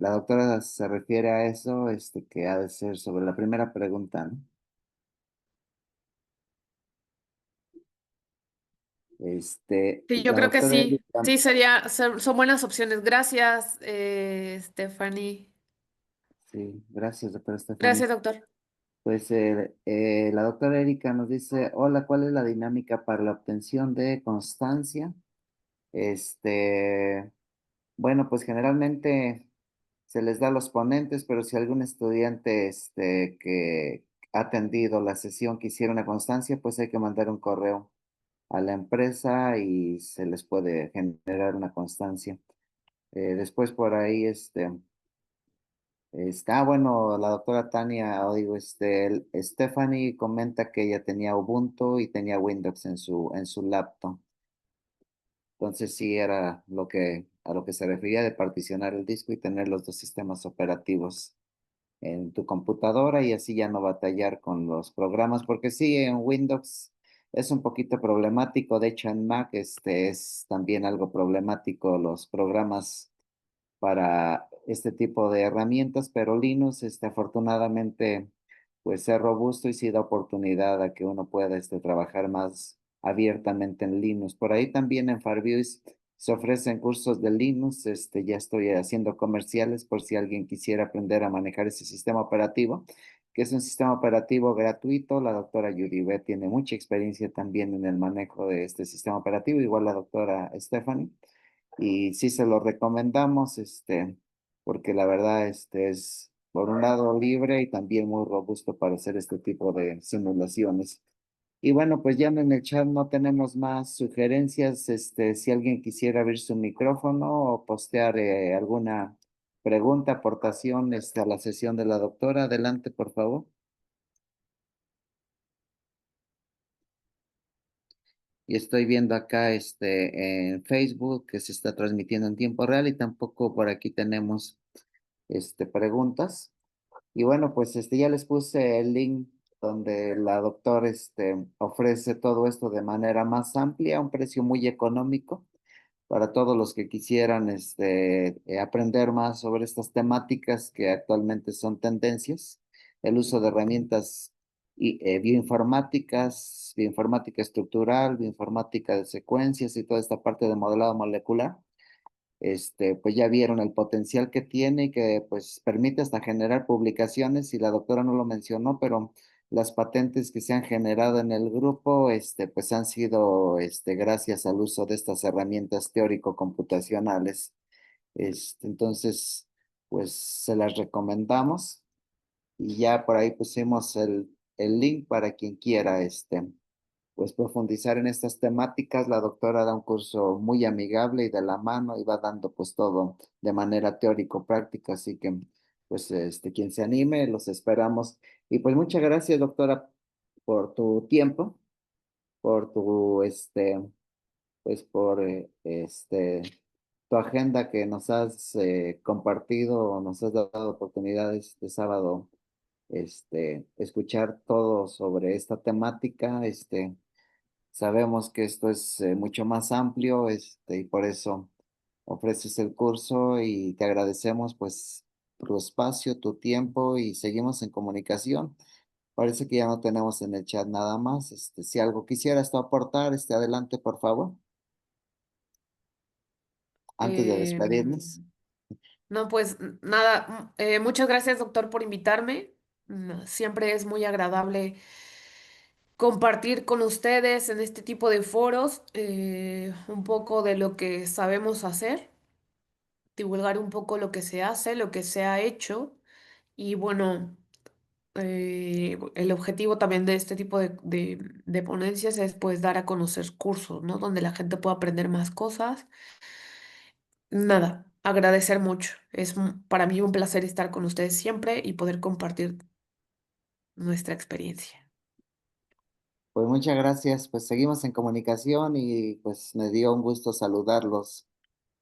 la doctora se refiere a eso, que ha de ser sobre la primera pregunta, ¿no? Sí, yo La creo que doctora sí. Erika, Sí, son buenas opciones. Gracias, Stephanie. sí, gracias, doctora Stephanie. Gracias, doctor. Pues la doctora Erika nos dice, hola, ¿cuál es la dinámica para la obtención de constancia? Este, bueno, pues generalmente se les da a los ponentes, pero si algún estudiante que ha atendido la sesión quisiera una constancia, pues hay que mandar un correo a la empresa y se les puede generar una constancia. Después por ahí, bueno, la doctora Tania, o digo, Stephanie comenta que ella tenía Ubuntu y tenía Windows en su laptop. Entonces sí era a lo que se refería de particionar el disco y tener los dos sistemas operativos en tu computadora y así ya no batallar con los programas, porque sí, en Windows es un poquito problemático, de hecho en Mac es también algo problemático los programas para este tipo de herramientas, pero Linux afortunadamente pues es robusto y sí da oportunidad a que uno pueda trabajar más abiertamente en Linux. Por ahí también en Farviews se ofrecen cursos de Linux. Ya estoy haciendo comerciales por si alguien quisiera aprender a manejar ese sistema operativo, que es un sistema operativo gratuito. La doctora Yudibet tiene mucha experiencia también en el manejo de este sistema operativo, igual la doctora Stephanie. Y sí se lo recomendamos, porque la verdad, es por un lado libre y también muy robusto para hacer este tipo de simulaciones. Y bueno, pues ya en el chat no tenemos más sugerencias. Si alguien quisiera abrir su micrófono o postear alguna pregunta, aportación, a la sesión de la doctora, adelante, por favor. Y estoy viendo acá, en Facebook que se está transmitiendo en tiempo real y tampoco por aquí tenemos, preguntas. Y bueno, pues ya les puse el link donde la doctora ofrece todo esto de manera más amplia, a un precio muy económico para todos los que quisieran aprender más sobre estas temáticas que actualmente son tendencias, el uso de herramientas bioinformáticas, bioinformática estructural, bioinformática de secuencias y toda esta parte de modelado molecular. Pues ya vieron el potencial que tiene y que pues permite hasta generar publicaciones, y la doctora no lo mencionó, pero las patentes que se han generado en el grupo, pues han sido, gracias al uso de estas herramientas teórico-computacionales. Entonces, pues se las recomendamos y ya por ahí pusimos el link para quien quiera, pues profundizar en estas temáticas. La doctora da un curso muy amigable y de la mano y va dando pues todo de manera teórico-práctica, así que pues quien se anime, los esperamos. Y pues muchas gracias, doctora, por tu tiempo, por tu pues por tu agenda que nos has compartido, nos has dado oportunidades de sábado, escuchar todo sobre esta temática. Sabemos que esto es mucho más amplio, y por eso ofreces el curso y te agradecemos pues tu espacio, tu tiempo y seguimos en comunicación. Parece que ya no tenemos en el chat nada más. Si algo quisieras tú aportar, adelante, por favor, antes de despedirnos. No, pues nada, muchas gracias, doctor, por invitarme. Siempre es muy agradable compartir con ustedes en este tipo de foros un poco de lo que sabemos hacer, divulgar un poco lo que se hace, lo que se ha hecho y bueno, el objetivo también de este tipo de ponencias es pues dar a conocer cursos, ¿no? Donde la gente pueda aprender más cosas. Nada, agradecer mucho. Es para mí un placer estar con ustedes siempre y poder compartir nuestra experiencia. Pues muchas gracias, pues seguimos en comunicación y pues me dio un gusto saludarlos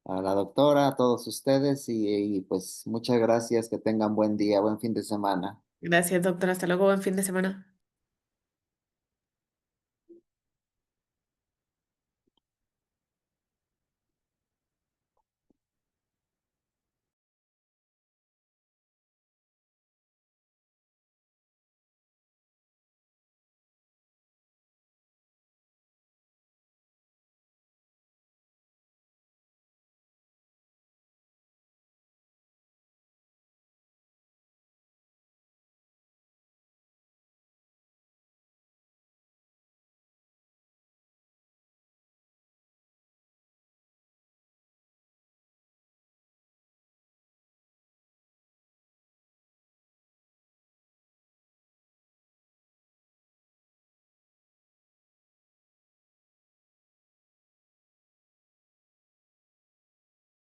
a la doctora, a todos ustedes y pues muchas gracias, que tengan buen día, buen fin de semana. Gracias, doctora. Hasta luego. Buen fin de semana.